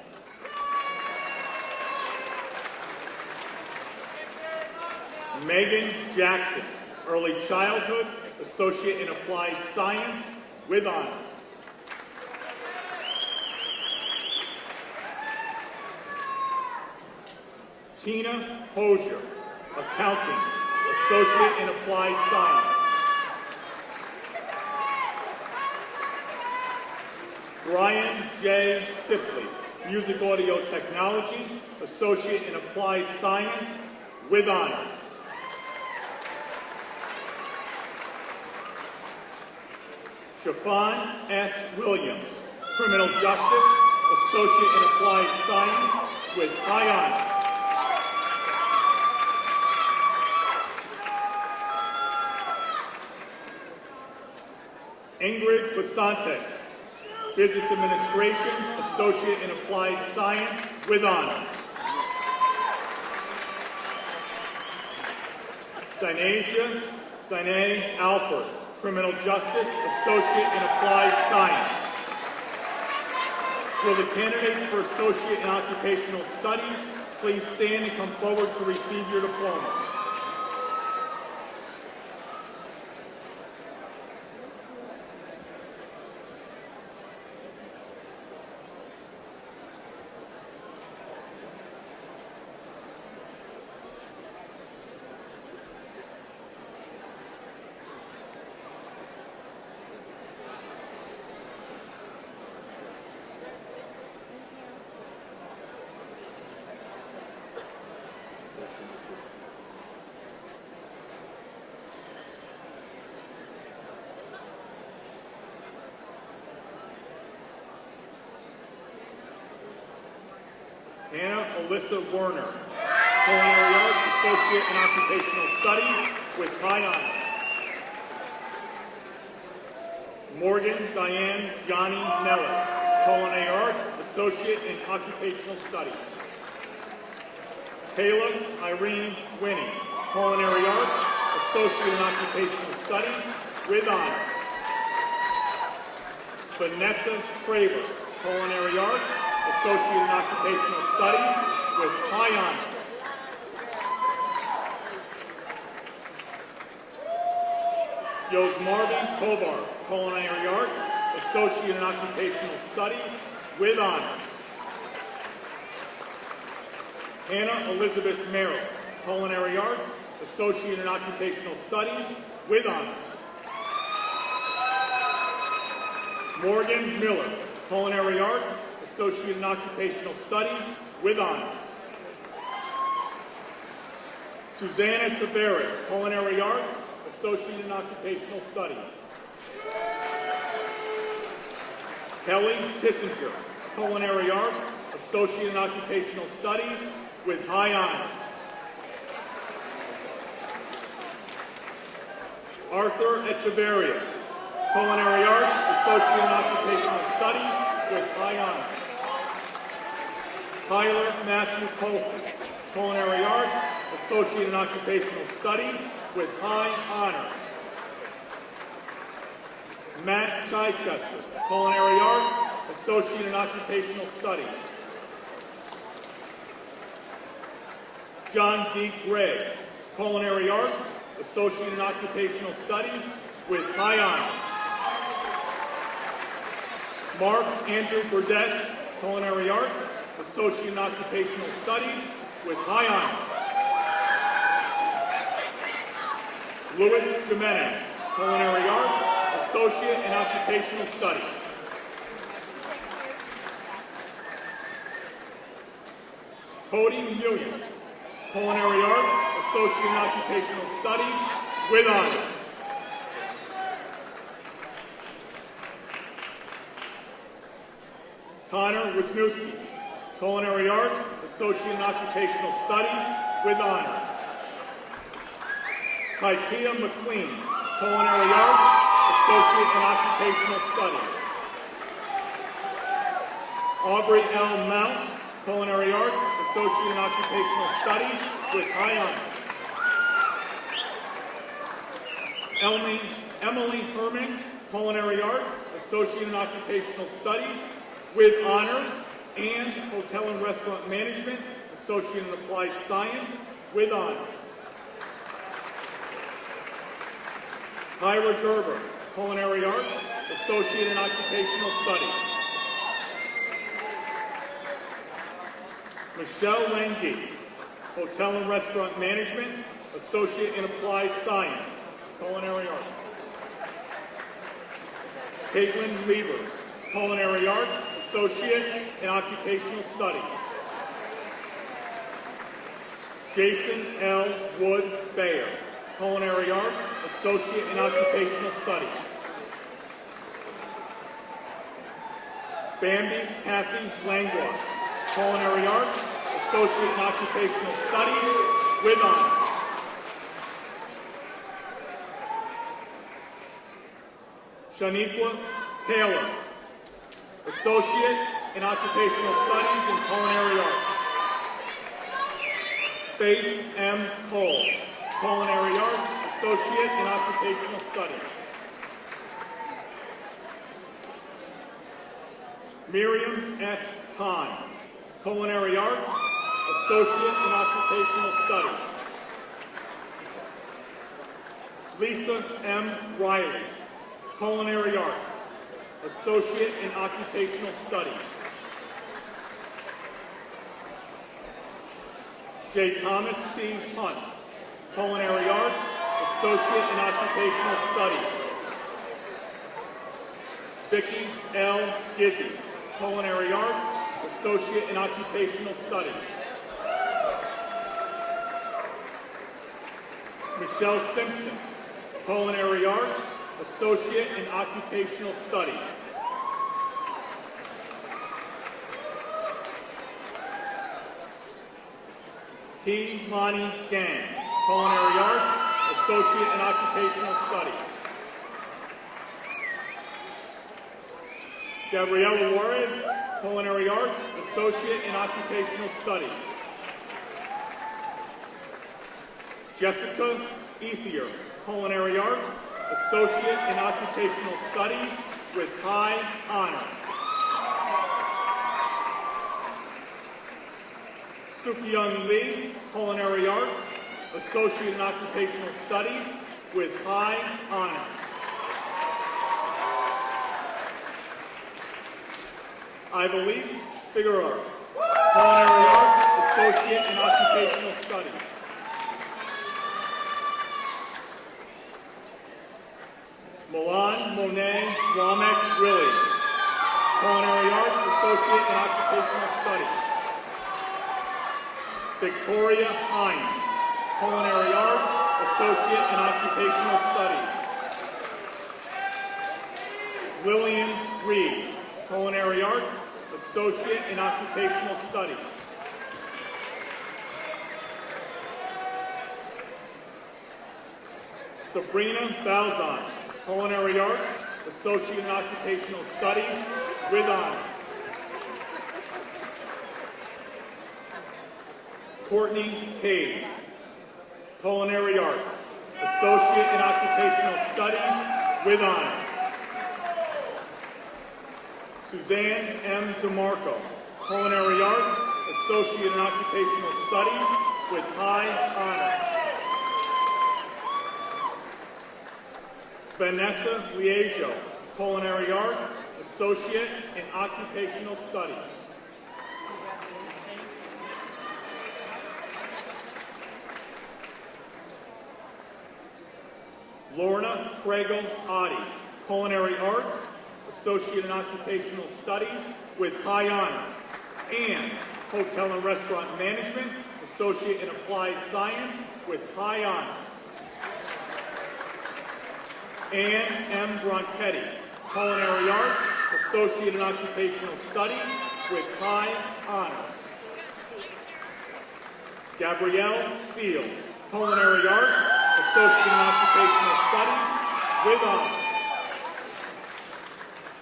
Megan Jackson, Early Childhood, Associate in Applied Science, with honors. Tina Hosier, Accounting, Associate in Applied Science. Brian J. Sipley, Music Audio Technology, Associate in Applied Science, with honors. Shafan S. Williams, Criminal Justice, Associate in Applied Science, with high honors. Ingrid Basantes, Business Administration, Associate in Applied Science, with honors. Danae Alford, Criminal Justice, Associate in Applied Science. Will the candidates for Associate in Occupational Studies please stand and come forward to receive your diplomas? Hannah Alyssa Werner, Culinary Arts, Associate in Occupational Studies, with high honors. Morgan Diane Johnny Nellis, Culinary Arts, Associate in Occupational Studies. Kayla Irene Winnie, Culinary Arts, Associate in Occupational Studies, with honors. Vanessa Craver, Culinary Arts, Associate in Occupational Studies, with high honors. Yosmarvin Tovar, Culinary Arts, Associate in Occupational Studies, with honors. Hannah Elizabeth Merrill, Culinary Arts, Associate in Occupational Studies, with honors. Morgan Miller, Culinary Arts, Associate in Occupational Studies, with honors. Susanna Tavares, Culinary Arts, Associate in Occupational Studies. Kelly Kissinger, Culinary Arts, Associate in Occupational Studies, with high honors. Arthur Echeverria, Culinary Arts, Associate in Occupational Studies, with high honors. Tyler Matthew Colson, Culinary Arts, Associate in Occupational Studies, with high honors. Matt Chichester, Culinary Arts, Associate in Occupational Studies. John D. Gray, Culinary Arts, Associate in Occupational Studies, with high honors. Mark Andrew Burdess, Culinary Arts, Associate in Occupational Studies, with high honors. Luis Jimenez, Culinary Arts, Associate in Occupational Studies. Cody Nguyen, Culinary Arts, Associate in Occupational Studies, with honors. Connor Wisniewski, Culinary Arts, Associate in Occupational Studies, with honors. Kaikia McQueen, Culinary Arts, Associate in Occupational Studies. Aubrey L. Mount, Culinary Arts, Associate in Occupational Studies, with high honors. Emily Herman, Culinary Arts, Associate in Occupational Studies, with honors, and Hotel and Restaurant Management, Associate in Applied Science, with honors. Kyra Gerber, Culinary Arts, Associate in Occupational Studies. Michelle Lengi, Hotel and Restaurant Management, Associate in Applied Science, Culinary Arts. Caitlin Levers, Culinary Arts, Associate in Occupational Studies. Jason L. Wood Bayer, Culinary Arts, Associate in Occupational Studies. Bambi Kathy Langlois, Culinary Arts, Associate in Occupational Studies, with honors. Shaniqua Taylor, Associate in Occupational Studies in Culinary Arts. Faith M. Cole, Culinary Arts, Associate in Occupational Studies. Miriam S. Kahn, Culinary Arts, Associate in Occupational Studies. Lisa M. Riley, Culinary Arts, Associate in Occupational Studies. J. Thomas C. Hunt, Culinary Arts, Associate in Occupational Studies. Vicki L. Gizzi, Culinary Arts, Associate in Occupational Studies. Michelle Simpson, Culinary Arts, Associate in Occupational Studies. Key Mani Gang, Culinary Arts, Associate in Occupational Studies. Gabriela Juarez, Culinary Arts, Associate in Occupational Studies. Jessica Ethier, Culinary Arts, Associate in Occupational Studies, with high honors. Sukyoung Lee, Culinary Arts, Associate in Occupational Studies, with high honors. Ivelisse Figueroa, Culinary Arts, Associate in Occupational Studies. Milan Monet Womack Willie, Associate in Occupational Studies. Victoria Hines, Culinary Arts, Associate in Occupational Studies. Lillian Reed, Culinary Arts, Associate in Occupational Studies. Sabrina Balzon, Culinary Arts, Associate in Occupational Studies, with honors. Courtney Cade, Culinary Arts, Associate in Occupational Studies, with honors. Suzanne M. DeMarco, Culinary Arts, Associate in Occupational Studies, with high honors. Vanessa Liejo, Culinary Arts, Associate in Occupational Studies. Lorna Kregel Adi, Culinary Arts, Associate in Occupational Studies with high honors, and Hotel and Restaurant Management, Associate in Applied Science with high honors. Anne M. Bronchetti, Culinary Arts, Associate in Occupational Studies with high honors. Gabrielle Field, Culinary Arts, Associate in Occupational Studies with honors.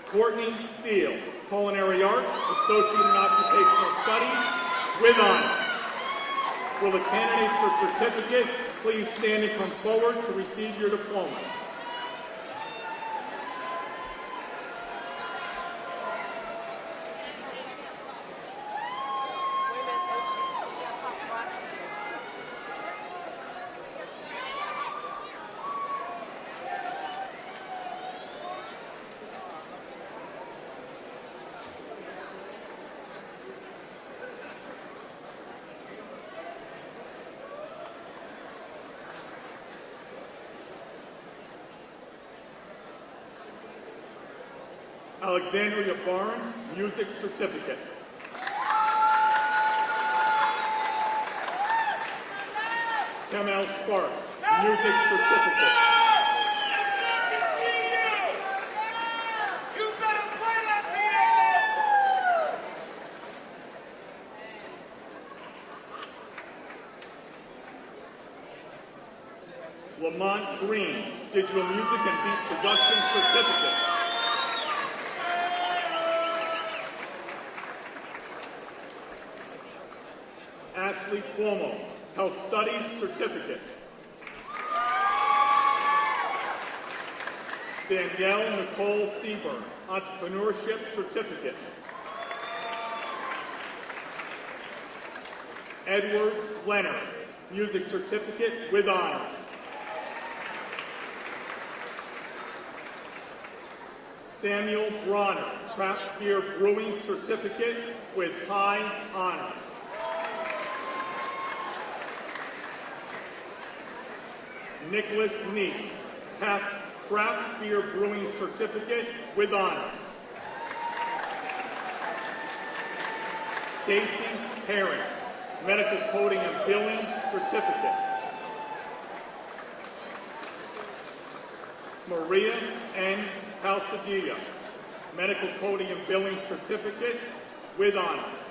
Courtney Field, Culinary Arts, Associate in Occupational Studies with honors. Will the candidates for certificate please stand and come forward to receive your diplomas? Alexandria Barnes, Music Certificate. Kamel Sparks, Music Certificate. Lamont Green, Digital Music and Beat Production Certificate. Ashley Cuomo, Health Studies Certificate. Danielle Nicole Seaburn, Entrepreneurship Certificate. Edward Leonard, Music Certificate with honors. Samuel Bronner, Craft Beer Brewing Certificate with high honors. Nicholas Neese, Craft Beer Brewing Certificate with honors. Stacy Herring, Medical Coding and Billing Certificate. Maria N. Calzadilla, Medical Coding and Billing Certificate with honors.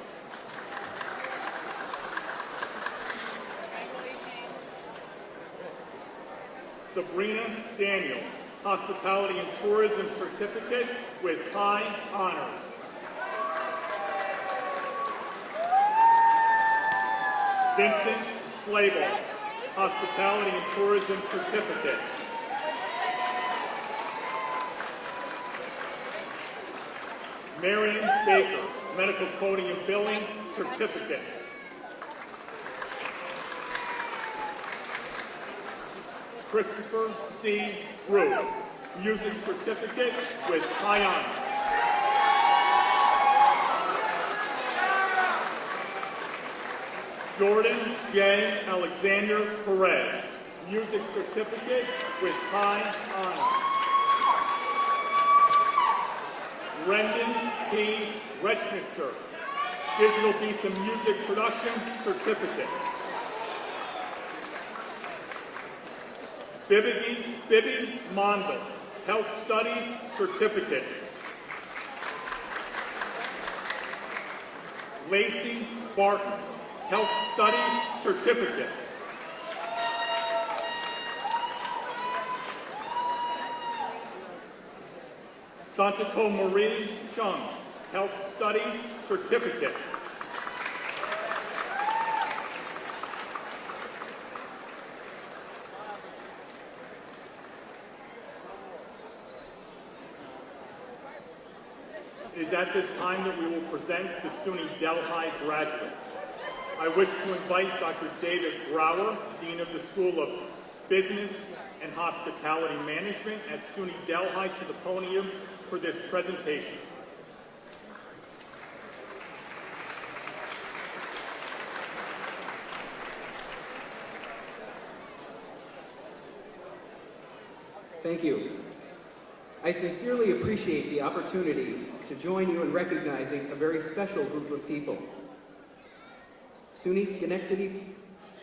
Sabrina Daniels, Hospitality and Tourism Certificate with high honors. Vincent Slavel, Hospitality and Tourism Certificate. Marion Baker, Medical Coding and Billing Certificate. Christopher C. Root, Music Certificate with high honors. Jordan J. Alexander Perez, Music Certificate with high honors. Brendan P. Westminster, Digital Beats and Music Production Certificate. Bibi Mondal, Health Studies Certificate. Lacey Barton, Health Studies Certificate. Santako Marie Chung, Health Studies Certificate. It is at this time that we will present the SUNY Delhi graduates. I wish to invite Dr. David Brower, Dean of the School of Business and Hospitality Management at SUNY Delhi, to the podium for this presentation. Thank you. I sincerely appreciate the opportunity to join you in recognizing a very special group of people. SUNY Schenectady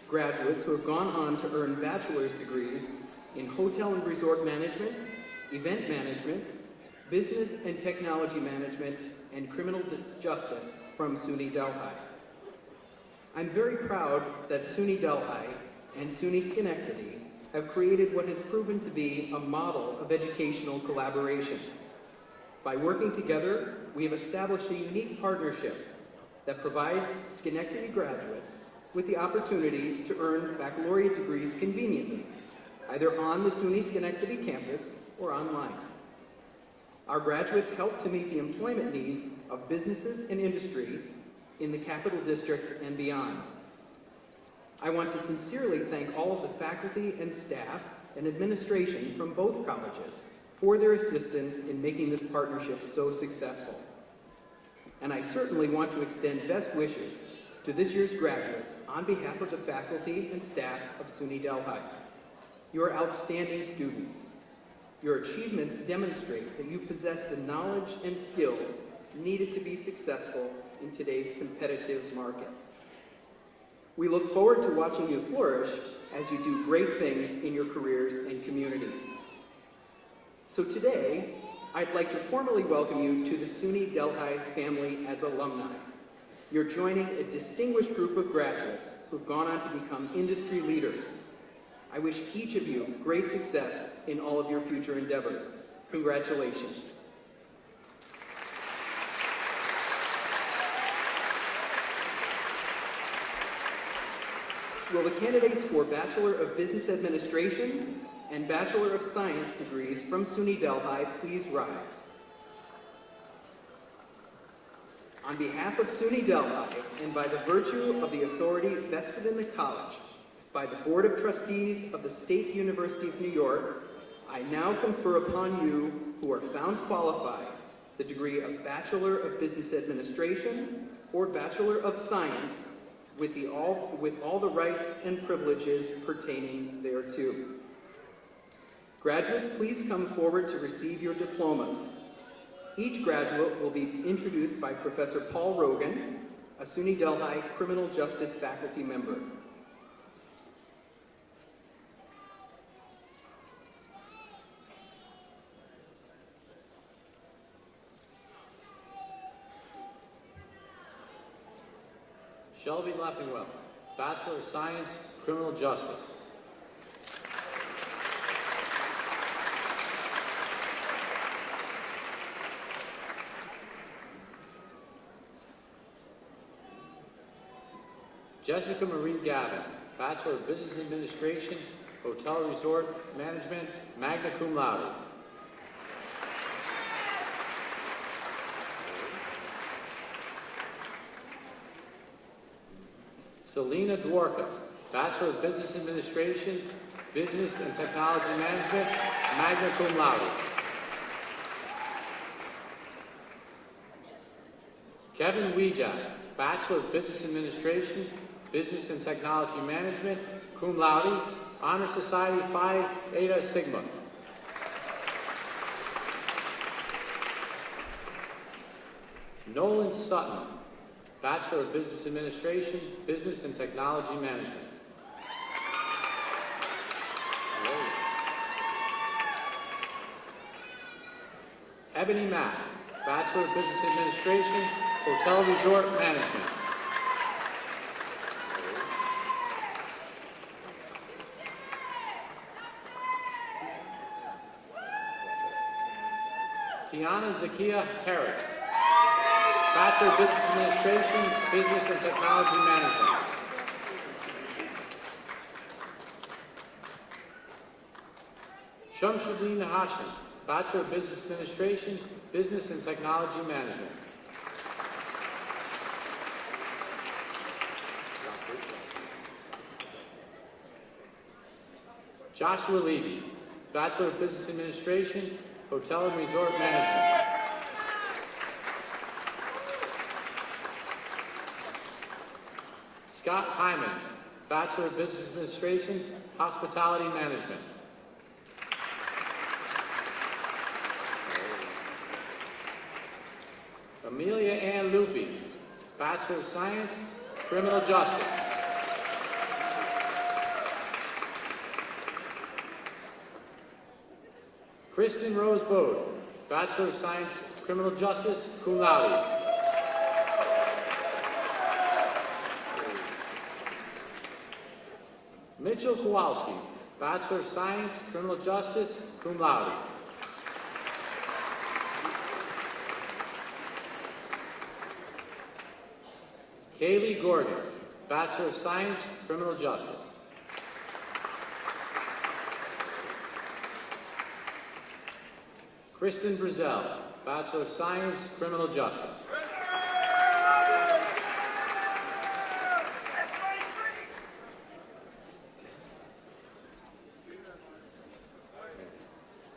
graduates who have gone on to earn bachelor's degrees in Hotel and Resort Management, Event Management, Business and Technology Management, and Criminal Justice from SUNY Delhi. I'm very proud that SUNY Delhi and SUNY Schenectady have created what has proven to be a model of educational collaboration. By working together, we have established a unique partnership that provides Schenectady graduates with the opportunity to earn baccalaureate degrees conveniently, either on the SUNY Schenectady campus or online. Our graduates help to meet the employment needs of businesses and industry in the Capital District and beyond. I want to sincerely thank all of the faculty and staff and administration from both colleges for their assistance in making this partnership so successful. And I certainly want to extend best wishes to this year's graduates on behalf of the faculty and staff of SUNY Delhi. You are outstanding students. Your achievements demonstrate that you possess the knowledge and skills needed to be successful in today's competitive market. We look forward to watching you flourish as you do great things in your careers and communities. So today, I'd like to formally welcome you to the SUNY Delhi family as alumni. You're joining a distinguished group of graduates who've gone on to become industry leaders. I wish each of you great success in all of your future endeavors. Congratulations. Will the candidates for Bachelor of Business Administration and Bachelor of Science degrees from SUNY Delhi please rise? On behalf of SUNY Delhi, and by the virtue of the authority vested in the college by the Board of Trustees of the State University of New York, I now confer upon you who are found qualified the degree of Bachelor of Business Administration or Bachelor of Science with all the rights and privileges pertaining thereto. Graduates, please come forward to receive your diplomas. Each graduate will be introduced by Professor Paul Rogan, a SUNY Delhi criminal justice faculty member. Shelby Leffingwell, Bachelor of Science, Criminal Justice. Jessica Marie Gavin, Bachelor of Business Administration, Hotel Resort Management, magna cum laude. Selena Dworka, Bachelor of Business Administration, Business and Technology Management, magna cum laude. Kevin Wijak, Bachelor of Business Administration, Business and Technology Management, cum laude, Honor Society Phi Eta Sigma. Nolan Sutton, Bachelor of Business Administration, Business and Technology Management. Ebony Mack, Bachelor of Business Administration, Hotel Resort Management. Tiana Zakia Harris, Bachelor of Business Administration, Business and Technology Management. Shamsuddin Hashim, Bachelor of Business Administration, Business and Technology Management. Joshua Levy, Bachelor of Business Administration, Hotel and Resort Management. Scott Hyman, Bachelor of Business Administration, Hospitality Management. Amelia Ann Lupi, Bachelor of Science, Criminal Justice. Kristen Rose Bode, Bachelor of Science, Criminal Justice, cum laude. Mitchell Kowalski, Bachelor of Science, Criminal Justice, cum laude. Kaylee Gordon, Bachelor of Science, Criminal Justice. Kristen Brazell, Bachelor of Science, Criminal Justice.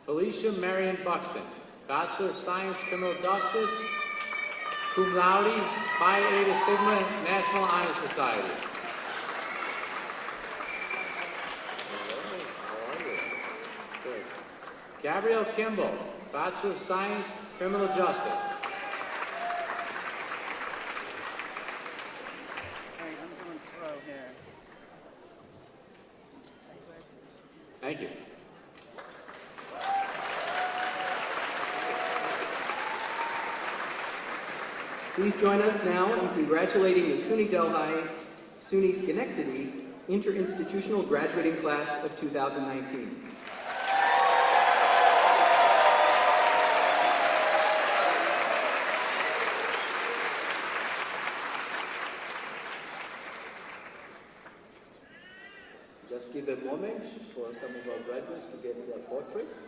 Felicia Marion Buxton, Bachelor of Science, Criminal Justice, cum laude, Phi Eta Sigma, National Honor Society. Gabrielle Kimball, Bachelor of Science, Criminal Justice. I'm going slow here. Thank you. Please join us now in congratulating the SUNY Delhi, SUNY Schenectady Interinstitutional Graduating Class of 2019. Just give a moment for some of our graduates to get their portraits.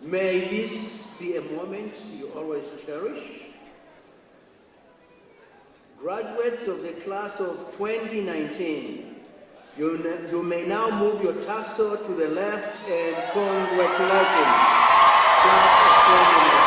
May this be a moment you always cherish. Graduates of the class of 2019, you may now move your tassel to the left and congratulations. Class of 2019.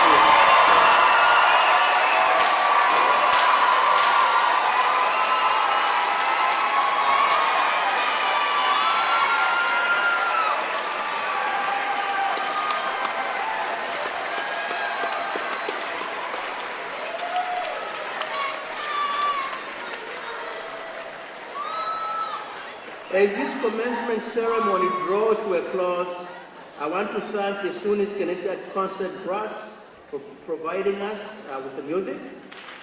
As this commencement ceremony draws to a close, I want to thank the SUNY Schenectady Concert Brass for providing us with the music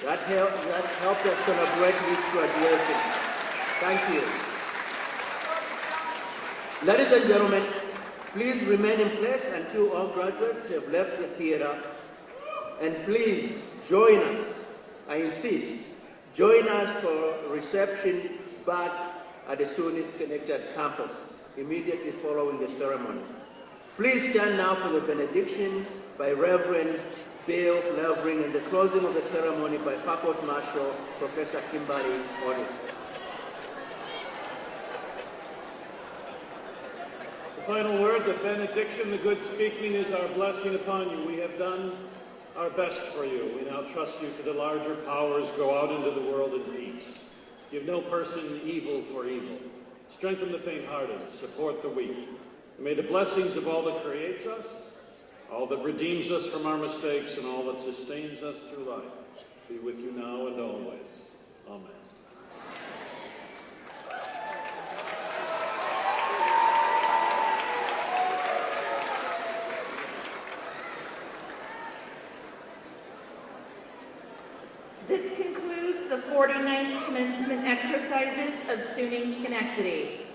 that helped us celebrate this graduation. Thank you. Ladies and gentlemen, please remain in place until all graduates have left the theater. And please join us, I insist, join us for reception back at the SUNY Schenectady campus, immediately following the ceremony. Please stand now for the benediction by Reverend Bill Levering, and the closing of the ceremony by Faculty Marshal Professor Kimberly Otis. The final word, the benediction, the good speaking, is our blessing upon you. We have done our best for you. We now trust you to the larger powers. Go out into the world in peace. Give no person evil for evil. Strengthen the faint-hearted. Support the weak. And may the blessings of all that creates us, all that redeems us from our mistakes, and all that sustains us through life be with you now and always. Amen. This concludes the 49th commencement exercises of SUNY Schenectady.